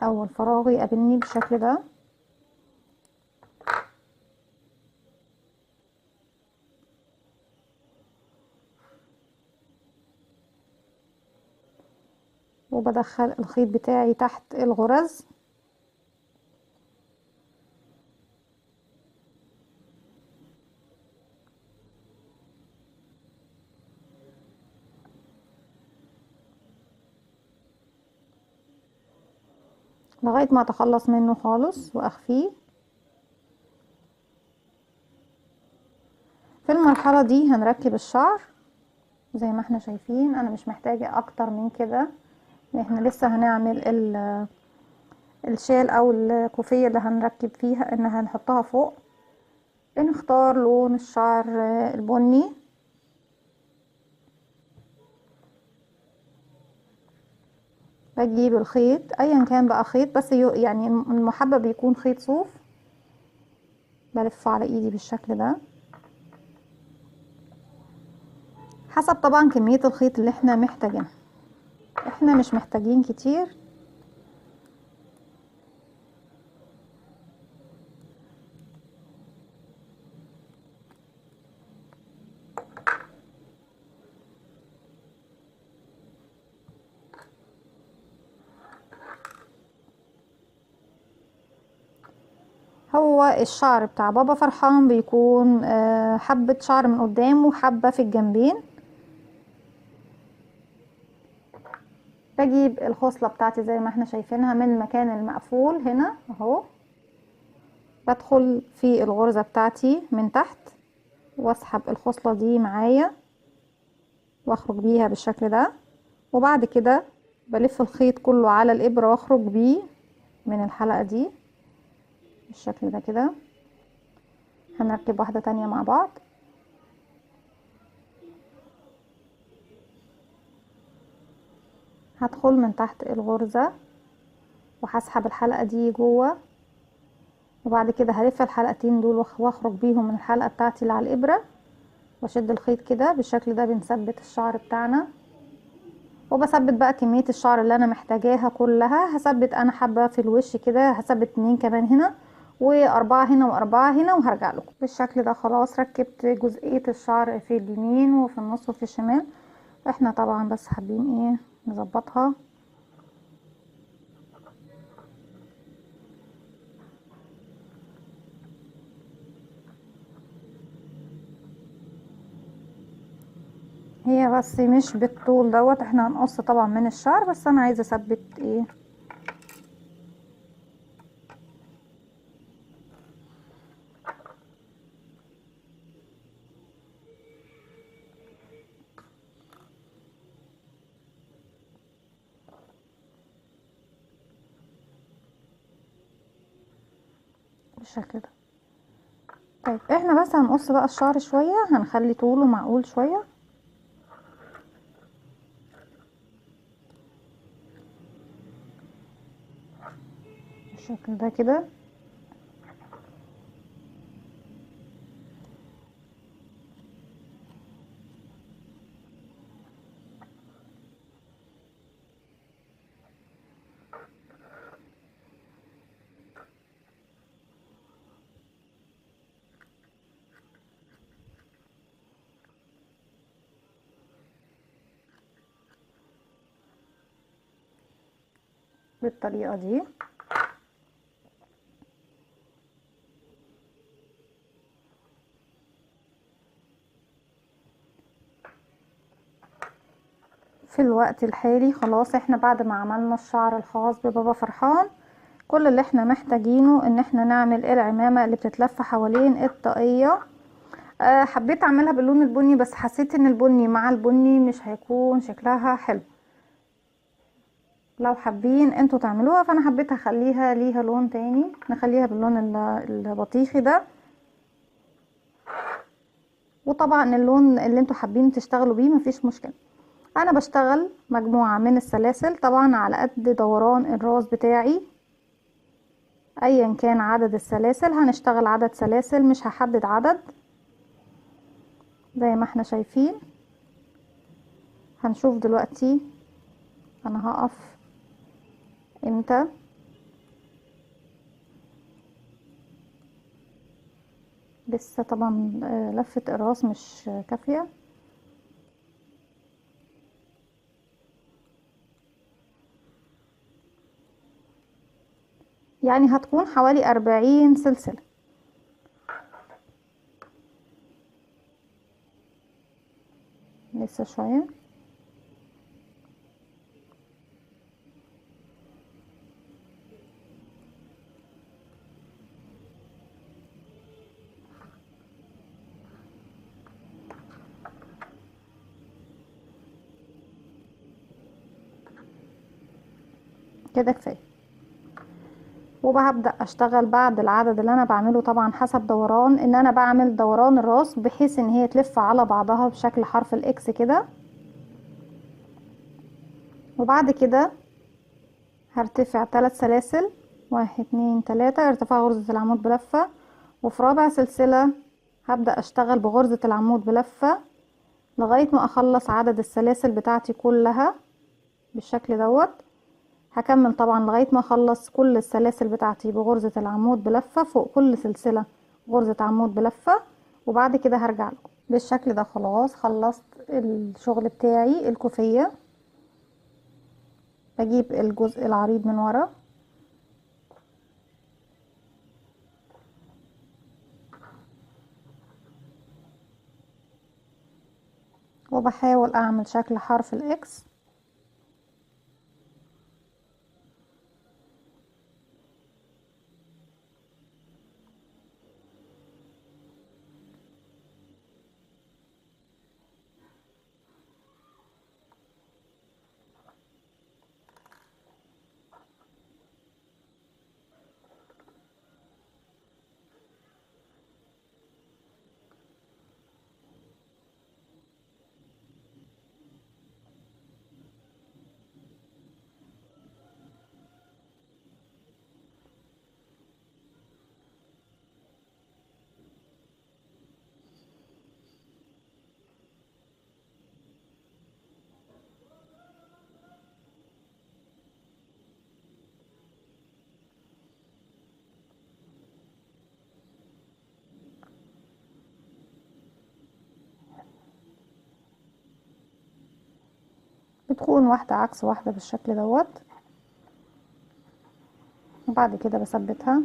اول فراغ يقابلني بالشكل ده، وبدخل الخيط بتاعي تحت الغرز. لغاية ما اتخلص منه خالص واخفيه. في المرحلة دي هنركب الشعر زي ما احنا شايفين، انا مش محتاجة اكتر من كده، احنا لسه هنعمل الشال او الكوفية اللي هنركب فيها انها هنحطها فوق. بنختار لون الشعر البني، بجيب الخيط ايا كان بقى خيط، بس يعني المحبب يكون خيط صوف، بلفه على ايدي بالشكل ده حسب طبعا كمية الخيط اللي احنا محتاجينها. احنا مش محتاجين كتير، هو الشعر بتاع بابا فرحان بيكون حبة شعر من قدام وحبة في الجنبين. بجيب الخصلة بتاعتي زي ما احنا شايفينها من المكان المقفول هنا اهو، بدخل في الغرزة بتاعتي من تحت واسحب الخصلة دي معايا واخرج بيها بالشكل ده، وبعد كده بلف الخيط كله على الابرة واخرج بيه من الحلقة دي بالشكل ده كده. هنركب واحدة تانية مع بعض. هدخل من تحت الغرزة وهسحب الحلقة دي جوه، وبعد كده هلف الحلقتين دول واخرج بيهم من الحلقة بتاعتي اللي على الابرة، واشد الخيط كده بالشكل ده. بنثبت الشعر بتاعنا، وبثبت بقى كمية الشعر اللي انا محتاجاها كلها. هثبت انا حبة في الوش كده، هثبت 2 كمان هنا، و4 هنا و4 هنا، وهرجع لكم بالشكل ده. خلاص ركبت جزئية الشعر في اليمين وفي النص وفي الشمال. احنا طبعا بس حابين ايه نظبطها. هي بس مش بالطول دوت، احنا هنقص طبعا من الشعر، بس انا عايزه اثبت ايه بالشكل ده. طيب احنا بس هنقص بقى الشعر شويه، هنخلي طوله معقول شويه بالشكل ده كده. بالطريقه دي. في الوقت الحالي خلاص احنا بعد ما عملنا الشعر الخاص ببابا فرحان، كل اللي احنا محتاجينه ان احنا نعمل العمامة اللي بتتلف حوالين الطاقية. حبيت اعملها باللون البني، بس حسيت ان البني مع البني مش هيكون شكلها حلو. لو حابين انتوا تعملوها، فانا حبيت اخليها ليها لون تاني، نخليها باللون البطيخي ده. وطبعا اللون اللي انتوا حابين تشتغلوا بيه مفيش مشكلة. انا بشتغل مجموعة من السلاسل طبعا على قد دوران الراس بتاعي. ايا كان عدد السلاسل هنشتغل عدد سلاسل، مش هحدد عدد. زي ما احنا شايفين هنشوف دلوقتي انا هقف امتى. لسه طبعا لفة الراس مش كافية. يعني هتكون حوالي 40 سلسلة. لسه شوية. كده كفاية. وببدأ اشتغل بعد العدد اللي انا بعمله طبعا حسب دوران، ان انا بعمل دوران الراس بحيث ان هي تلف على بعضها بشكل حرف الاكس كده. وبعد كده هرتفع 3 سلاسل، 1 2 3، ارتفاع غرزة العمود بلفة. وفي رابع سلسلة هبدأ اشتغل بغرزة العمود بلفة لغاية ما اخلص عدد السلاسل بتاعتي كلها بالشكل دوت. هكمل طبعا لغاية ما اخلص كل السلاسل بتاعتي بغرزة العمود بلفة، فوق كل سلسلة غرزة عمود بلفة. وبعد كده هرجع لكم بالشكل ده. خلاص خلصت الشغل بتاعي الكوفية. بجيب الجزء العريض من ورا، وبحاول اعمل شكل حرف الاكس. بتكون واحدة عكس واحدة بالشكل دوت، وبعد كده بثبتها.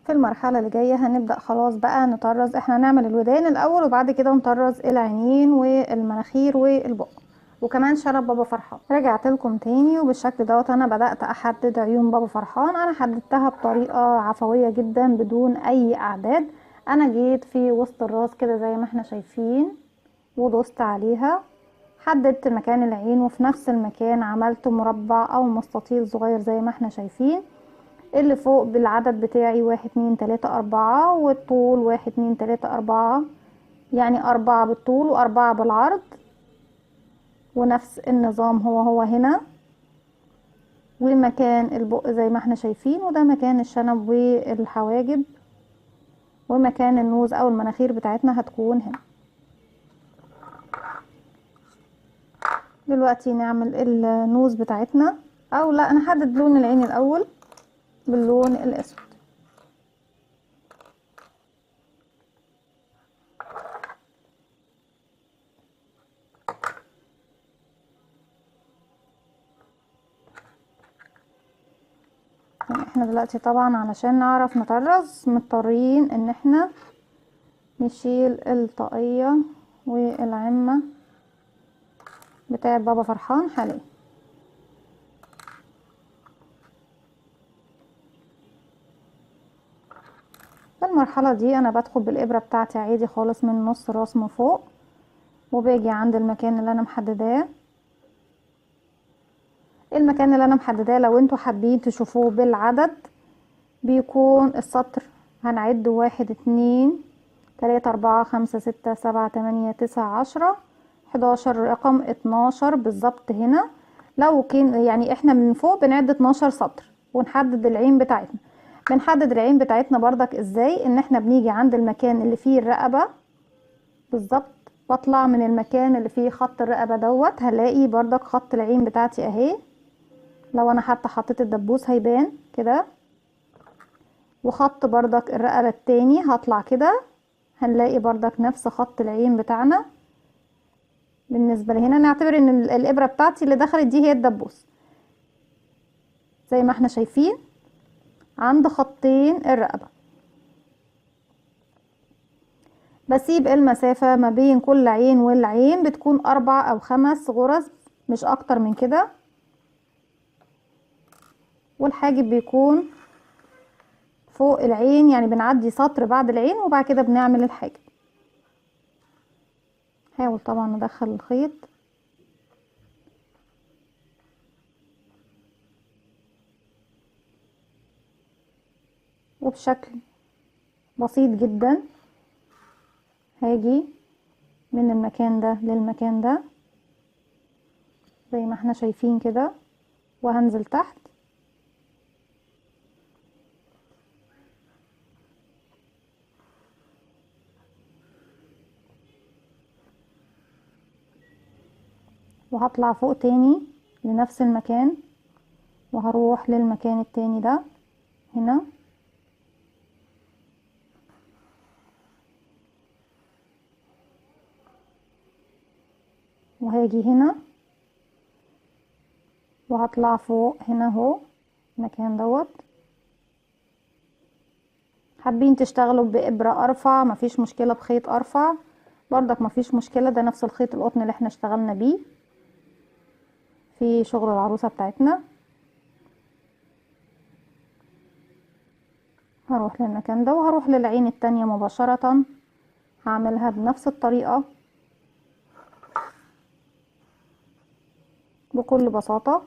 في المرحلة اللي جاية هنبدأ خلاص بقى نطرز. احنا هنعمل الودان الاول وبعد كده نطرز العينين والمناخير والبق وكمان شنب بابا فرحان. رجعت لكم تاني وبالشكل دوت انا بدأت احدد عيون بابا فرحان. انا حددتها بطريقة عفوية جدا بدون اي اعداد. انا جيت في وسط الراس كده زي ما احنا شايفين ودوست عليها، حددت مكان العين، وفي نفس المكان عملت مربع او مستطيل صغير زي ما احنا شايفين. اللي فوق بالعدد بتاعي 1 2 3 4، والطول 1 2 3 4، يعني 4 بالطول و4 بالعرض. ونفس النظام هو هنا، ومكان البق زي ما احنا شايفين، وده مكان الشنب والحواجب، ومكان النوز او المناخير بتاعتنا هتكون هنا. دلوقتي نعمل النوز بتاعتنا، او لا نحدد لون العين الاول باللون الاسود. يعني احنا دلوقتي طبعا علشان نعرف نطرز مضطرين ان احنا نشيل الطاقية والعمة بتاعت بابا فرحان حاليا. في المرحلة دي انا بدخل بالابرة بتاعتي عادي خالص من نص راس من فوق، وباجي عند المكان اللي انا محدداه. المكان اللي انا محدداه لو انتوا حابين تشوفوه بالعدد بيكون السطر، هنعد 1 2 3 4 5 6 7 8 9 10 11 رقم 12 بالظبط هنا. لو كان يعني احنا من فوق بنعد 12 سطر ونحدد العين بتاعتنا. بنحدد العين بتاعتنا بردك ازاي؟ ان احنا بنيجي عند المكان اللي فيه الرقبة بالظبط، بطلع من المكان اللي فيه خط الرقبة دوت، هلاقي بردك خط العين بتاعتي اهي. لو انا حتى حطيت الدبوس هيبان كده، وخط بردك الرقبة التاني هطلع كده، هنلاقي بردك نفس خط العين بتاعنا. بالنسبة لهنا نعتبر ان الابرة بتاعتي اللي دخلت دي هي الدبوس، زي ما احنا شايفين عند خطين الرقبة. بسيب المسافة ما بين كل عين والعين بتكون 4 أو 5 غرز، مش اكتر من كده. والحاجب بيكون فوق العين، يعني بنعدي سطر بعد العين وبعد كده بنعمل الحاجب. حاول طبعا ندخل الخيط وبشكل بسيط جدا. هاجي من المكان ده للمكان ده زي ما احنا شايفين كده، وهنزل تحت وهطلع فوق تاني لنفس المكان، وهروح للمكان التاني ده هنا، وهاجي هنا وهطلع فوق هنا اهو المكان دوت. حابين تشتغلوا بإبرة ارفع مفيش مشكلة، بخيط ارفع برضك مفيش مشكلة، ده نفس الخيط القطن اللي احنا اشتغلنا بيه في شغل العروسة بتاعتنا. هروح للمكان ده وهروح للعين التانية مباشرة، هعملها بنفس الطريقة بكل بساطة.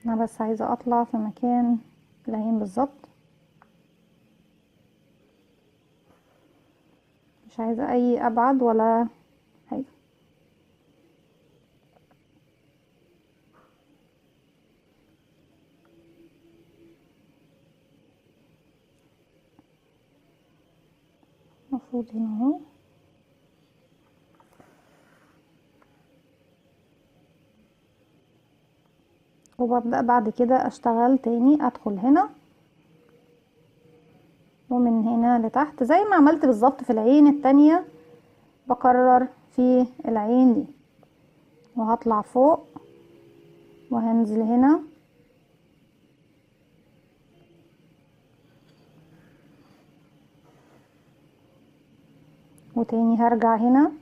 انا بس عايزة اطلع في مكان العين بالظبط، مش عايزة اي ابعد ولا حاجة. المفروض هنا اهو. وببدأ بعد كده اشتغل تاني، ادخل هنا ومن هنا لتحت زي ما عملت بالظبط في العين التانية، بكرر في العين دي، وهطلع فوق وهنزل هنا وتاني هرجع هنا.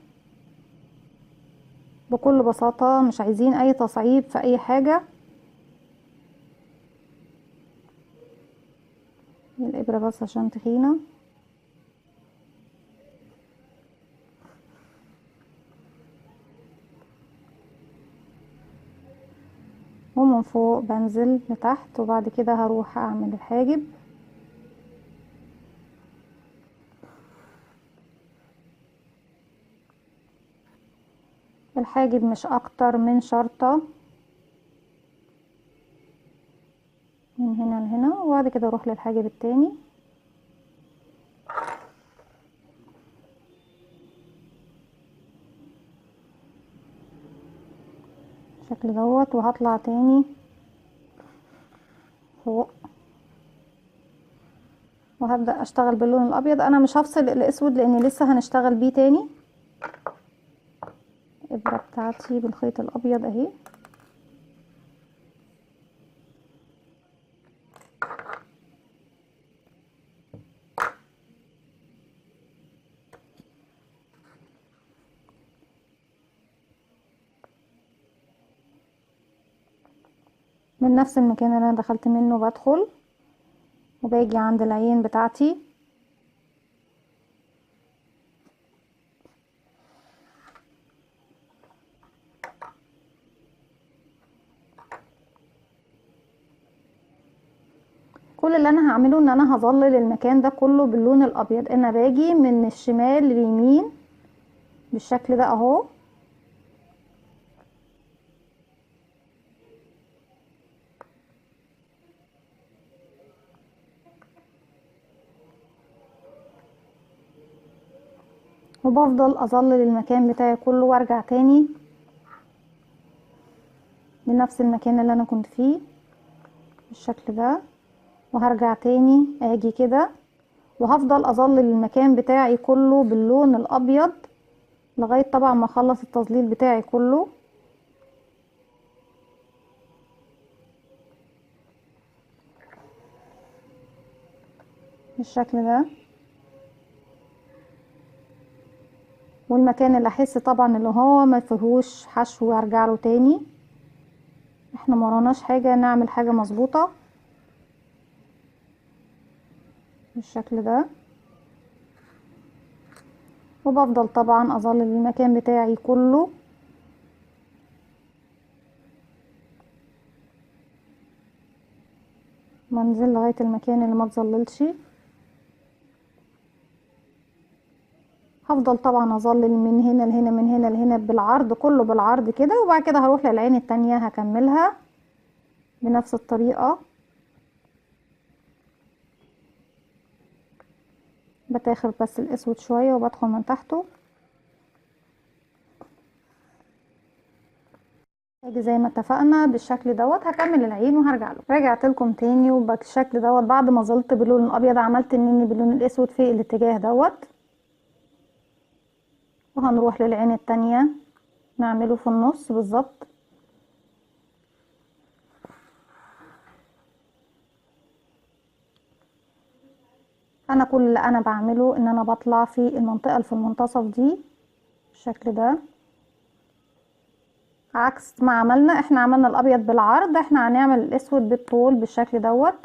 بكل بساطة مش عايزين اي تصعيب في اي حاجة. الابرة بس عشان تخينة. ومن فوق بنزل لتحت، وبعد كده هروح اعمل الحاجب. الحاجب مش اكتر من شرطة من هنا لهنا، وبعد كده اروح للحاجب التاني بالشكل دوت، وهطلع تاني فوق وهبدأ اشتغل باللون الابيض. انا مش هفصل الاسود لاني لسه هنشتغل بيه تاني. الابرة بتاعتي بالخيط الابيض اهي. من نفس المكان اللي انا دخلت منه بدخل وباجي عند العين بتاعتي، كل اللي انا هعمله ان انا هظلل المكان ده كله باللون الابيض. انا باجي من الشمال لليمين بالشكل ده اهو، وبفضل اظلل المكان بتاعي كله وارجع تاني لنفس المكان اللي انا كنت فيه بالشكل ده، وهرجع تاني اجي كده، وهفضل اظلل المكان بتاعي كله باللون الابيض لغاية طبعا ما اخلص التظليل بتاعي كله بالشكل ده. والمكان اللي احس طبعا اللي هو ما فيهوش حشو ارجع له تاني. احنا مراناش حاجة، نعمل حاجة مظبوطة بالشكل ده. وبفضل طبعا اظلل المكان بتاعي كله منزل لغاية المكان اللي ما تظللش. هفضل طبعا اظلل من هنا لهنا من هنا لهنا بالعرض كله بالعرض كده، وبعد كده هروح للعين التانية هكملها بنفس الطريقة. بتاخر بس الاسود شوية وبدخل من تحته. اجي زي ما اتفقنا بالشكل دوت، هكمل العين وهرجع له. رجعت لكم تاني وبالشكل دوت بعد ما ظلت باللون الابيض عملت النني باللون الاسود في الاتجاه دوت، وهنروح للعين التانية نعمله في النص بالظبط. انا كل اللي انا بعمله ان انا بطلع في المنطقة اللي في المنتصف دي بالشكل ده، عكس ما عملنا. احنا عملنا الابيض بالعرض، احنا هنعمل الاسود بالطول بالشكل دوت.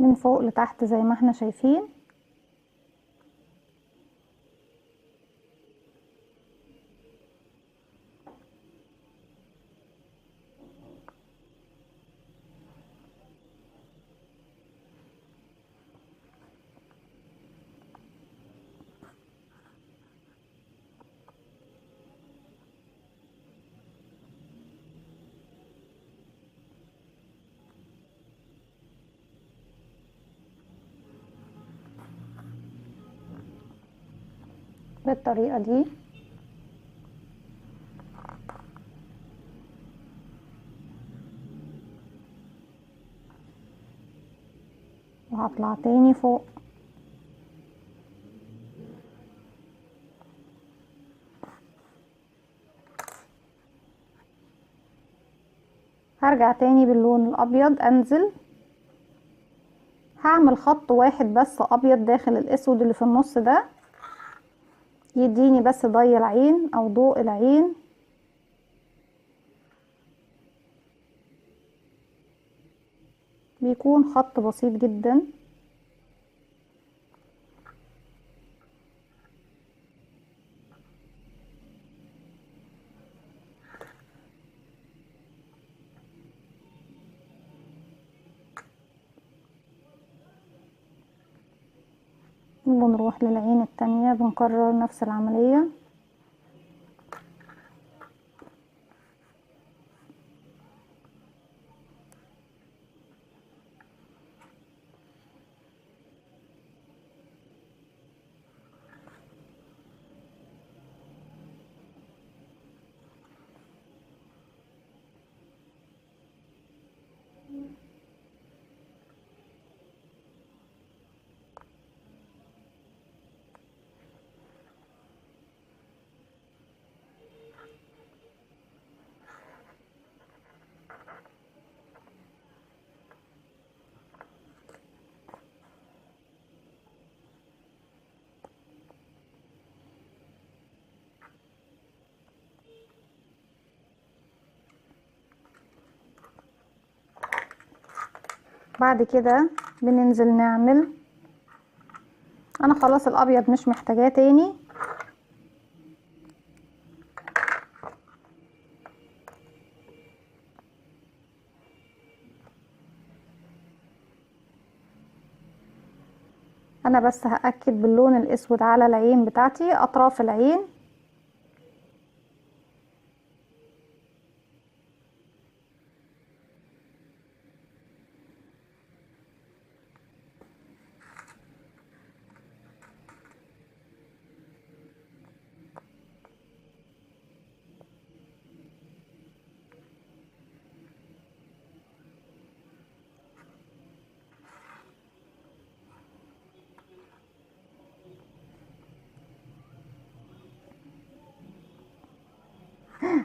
من فوق لتحت زي ما احنا شايفين. بالطريقة دي. وهطلع تاني فوق. هرجع تاني باللون الابيض، انزل هعمل خط واحد بس ابيض داخل الاسود اللي في النص ده، يديني بس ضي العين او ضوء العين. بيكون خط بسيط جدا. وبنروح للعين التانية بنكرر نفس العملية. بعد كده بننزل نعمل، انا خلاص الابيض مش محتاجاه تاني. انا بس هأكد باللون الاسود على العين بتاعتي، اطراف العين.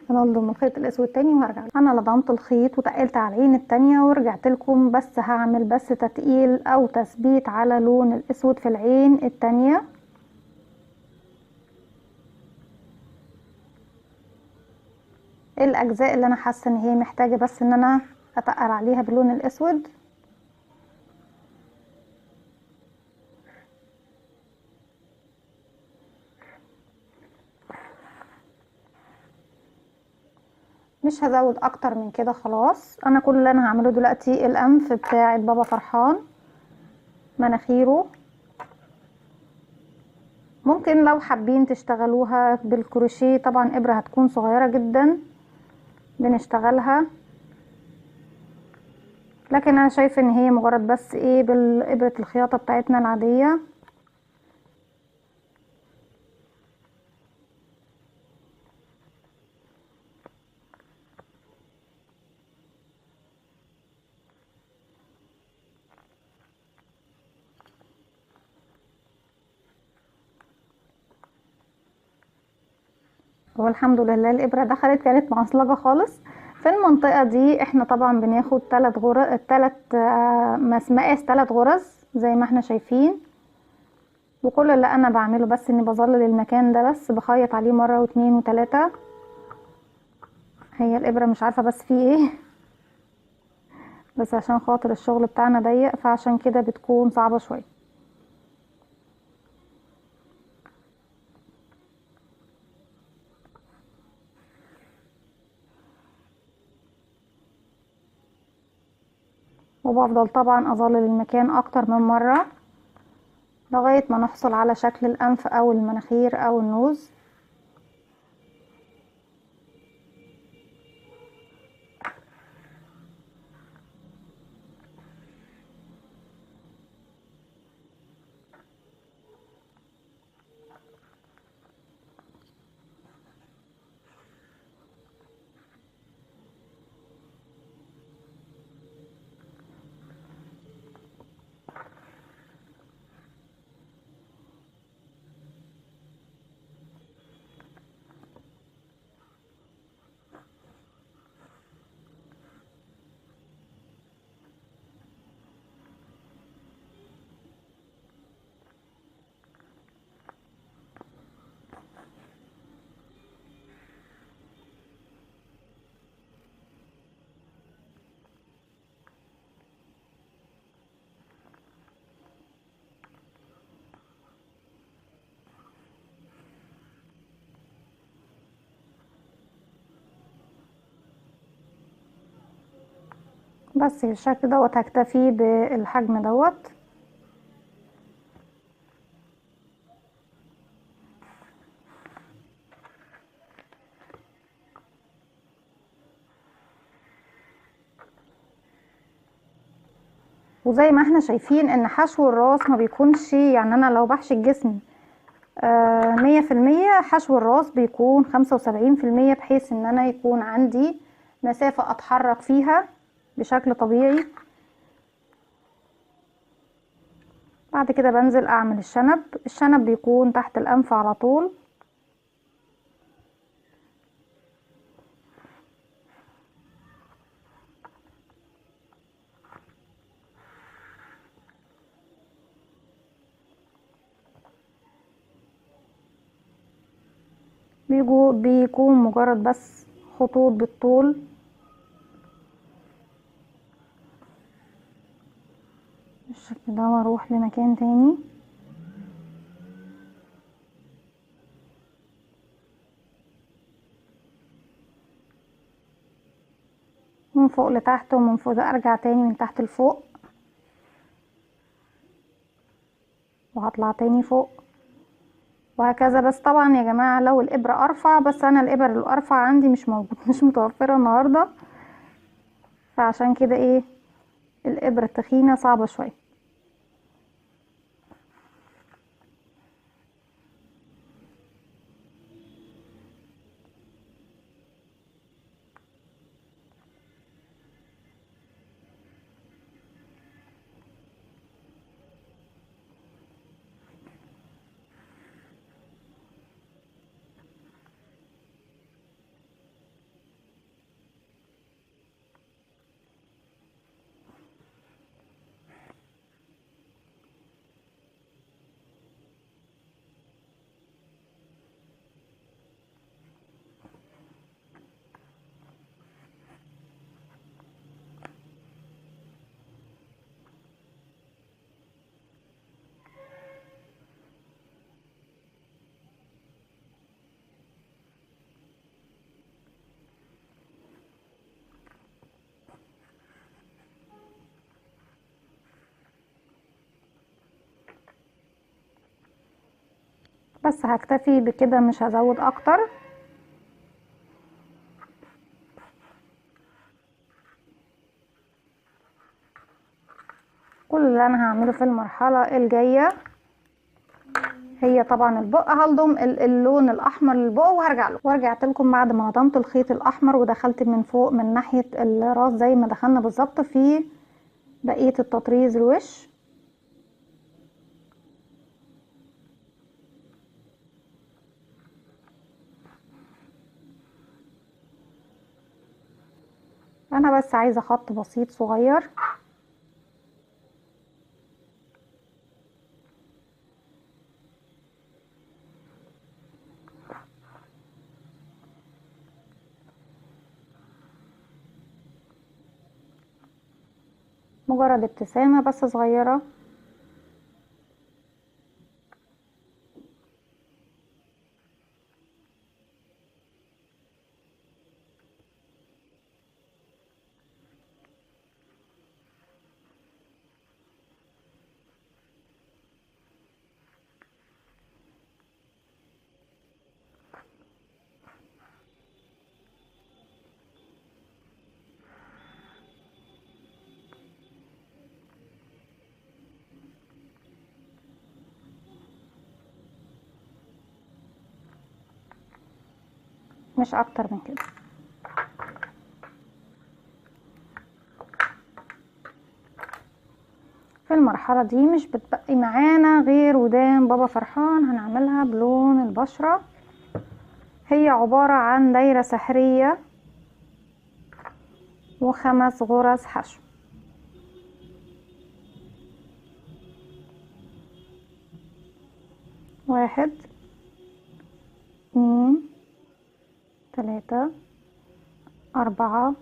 انا هلضم الخيط الاسود تاني وهرجع. انا لضمت الخيط وتقلت على العين التانية ورجعت لكم، بس هعمل بس تتقيل او تثبيت على لون الاسود في العين التانية. الاجزاء اللي انا حاسه ان هي محتاجه بس ان انا اتقل عليها باللون الاسود. مش هزود اكتر من كده خلاص. انا كل اللي انا هعمله دلوقتي الانف بتاع بابا فرحان، مناخيره. ممكن لو حابين تشتغلوها بالكروشيه، طبعا ابرة هتكون صغيرة جدا بنشتغلها، لكن انا شايفه ان هي مجرد بس ايه بالابرة الخياطة بتاعتنا العادية. والحمد لله الابرة دخلت، كانت معصلجة خالص. في المنطقة دي احنا طبعا بناخد 3 غرز، 3 مقاس 3 غرز زي ما احنا شايفين. وكل اللي انا بعمله بس اني بظلل المكان ده، بس بخيط عليه مرة واتنين وتلاتة. هي الابرة مش عارفة بس فيه ايه بس عشان خاطر الشغل بتاعنا ضيق فعشان كده بتكون صعبة شوية. وبفضل طبعا اظلل المكان اكتر من مرة لغاية ما نحصل على شكل الانف او المناخير او النوز. بس بالشكل دوت هكتفي بالحجم دوت. وزي ما احنا شايفين ان حشو الراس ما بيكونش، يعني انا لو بحشي الجسم 100%، حشو الراس بيكون 75%، بحيث ان انا يكون عندي مسافة اتحرك فيها بشكل طبيعي. بعد كده بنزل اعمل الشنب. الشنب بيكون تحت الانف على طول. بيكون مجرد بس خطوط بالطول. بالشكل ده واروح لمكان تاني. من فوق لتحت ومن فوق ارجع تاني من تحت لفوق، وهطلع تاني فوق، وهكذا. بس طبعا يا جماعة لو الابرة ارفع، بس انا الابر الارفع عندي مش موجود، مش متوفرة النهاردة، فعشان كده ايه الابرة التخينة صعبة شوية. بس هكتفي بكده، مش هزود اكتر. كل اللي انا هعمله في المرحلة الجاية هي طبعا البق، هلضم اللون الاحمر للبق وهرجع له. ورجعت لكم بعد ما هضمت الخيط الاحمر ودخلت من فوق من ناحية الراس زي ما دخلنا بالظبط في بقية التطريز الوش. انا بس عايزة خط بسيط صغير. مجرد ابتسامة بس صغيرة. مش اكتر من كده. في المرحلة دي مش بتبقي معانا غير ودان بابا فرحان، هنعملها بلون البشرة. هي عبارة عن دايرة سحرية و5 غرز حشو. 1 2 3 4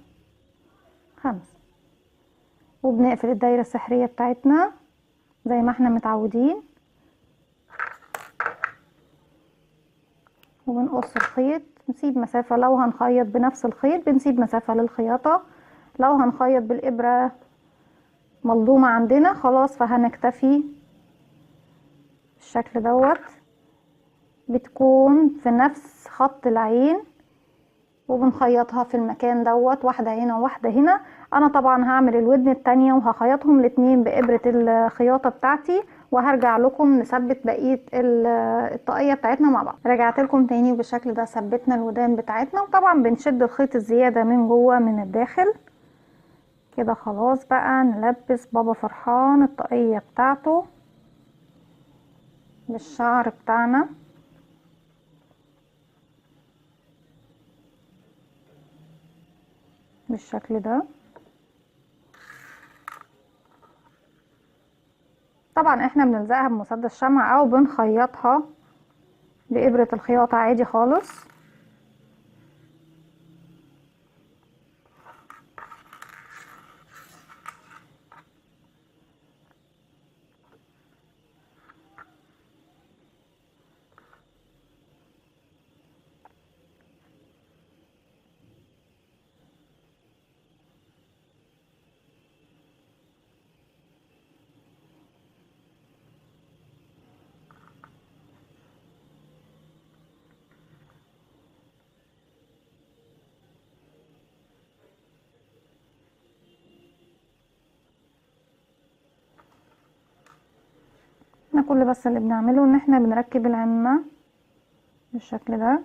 5، وبنقفل الدايرة السحرية بتاعتنا زي ما احنا متعودين، وبنقص الخيط. نسيب مسافة، لو هنخيط بنفس الخيط بنسيب مسافة للخياطة، لو هنخيط بالإبرة ملضومة عندنا خلاص فهنكتفي بالشكل دوت. بتكون في نفس خط العين وبنخيطها في المكان دوت، واحدة هنا وواحدة هنا. انا طبعا هعمل الودن التانية وهخيطهم الاتنين بإبرة الخياطة بتاعتي، وهرجع لكم نثبت بقية الطاقية بتاعتنا مع بعض. رجعت لكم تاني بالشكل ده، ثبتنا الودان بتاعتنا، وطبعا بنشد الخيط الزيادة من جوه من الداخل كده. خلاص بقى نلبس بابا فرحان الطاقية بتاعته بالشعر بتاعنا بالشكل ده. طبعا احنا بنلزقها بمسدس شمع او بنخيطها بإبرة الخياطة عادي خالص. احنا كل بس اللي بنعمله ان احنا بنركب العمة بالشكل ده،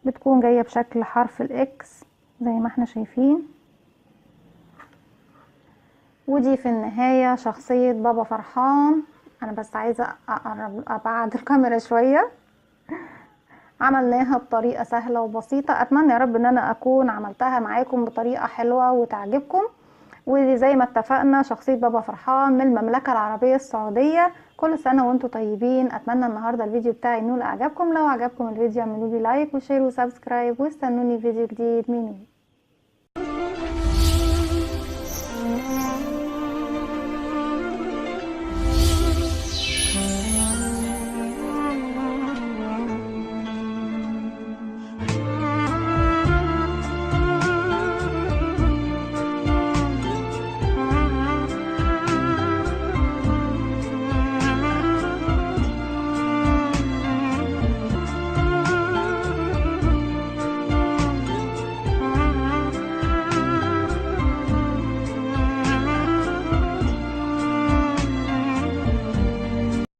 بتكون جاية بشكل حرف الاكس زي ما احنا شايفين. ودي في النهاية شخصية بابا فرحان. انا بس عايزة اقرب ابعد الكاميرا شوية. عملناها بطريقة سهلة وبسيطة، اتمنى يا رب ان انا اكون عملتها معاكم بطريقة حلوة وتعجبكم. وزي ما اتفقنا شخصية بابا فرحان من المملكة العربية السعودية. كل سنة وانتم طيبين. اتمنى النهاردة الفيديو بتاعي ينول اعجابكم. لو عجبكم الفيديو اعملوا لي لايك وشير وسبسكرايب، واستنوني فيديو جديد مني.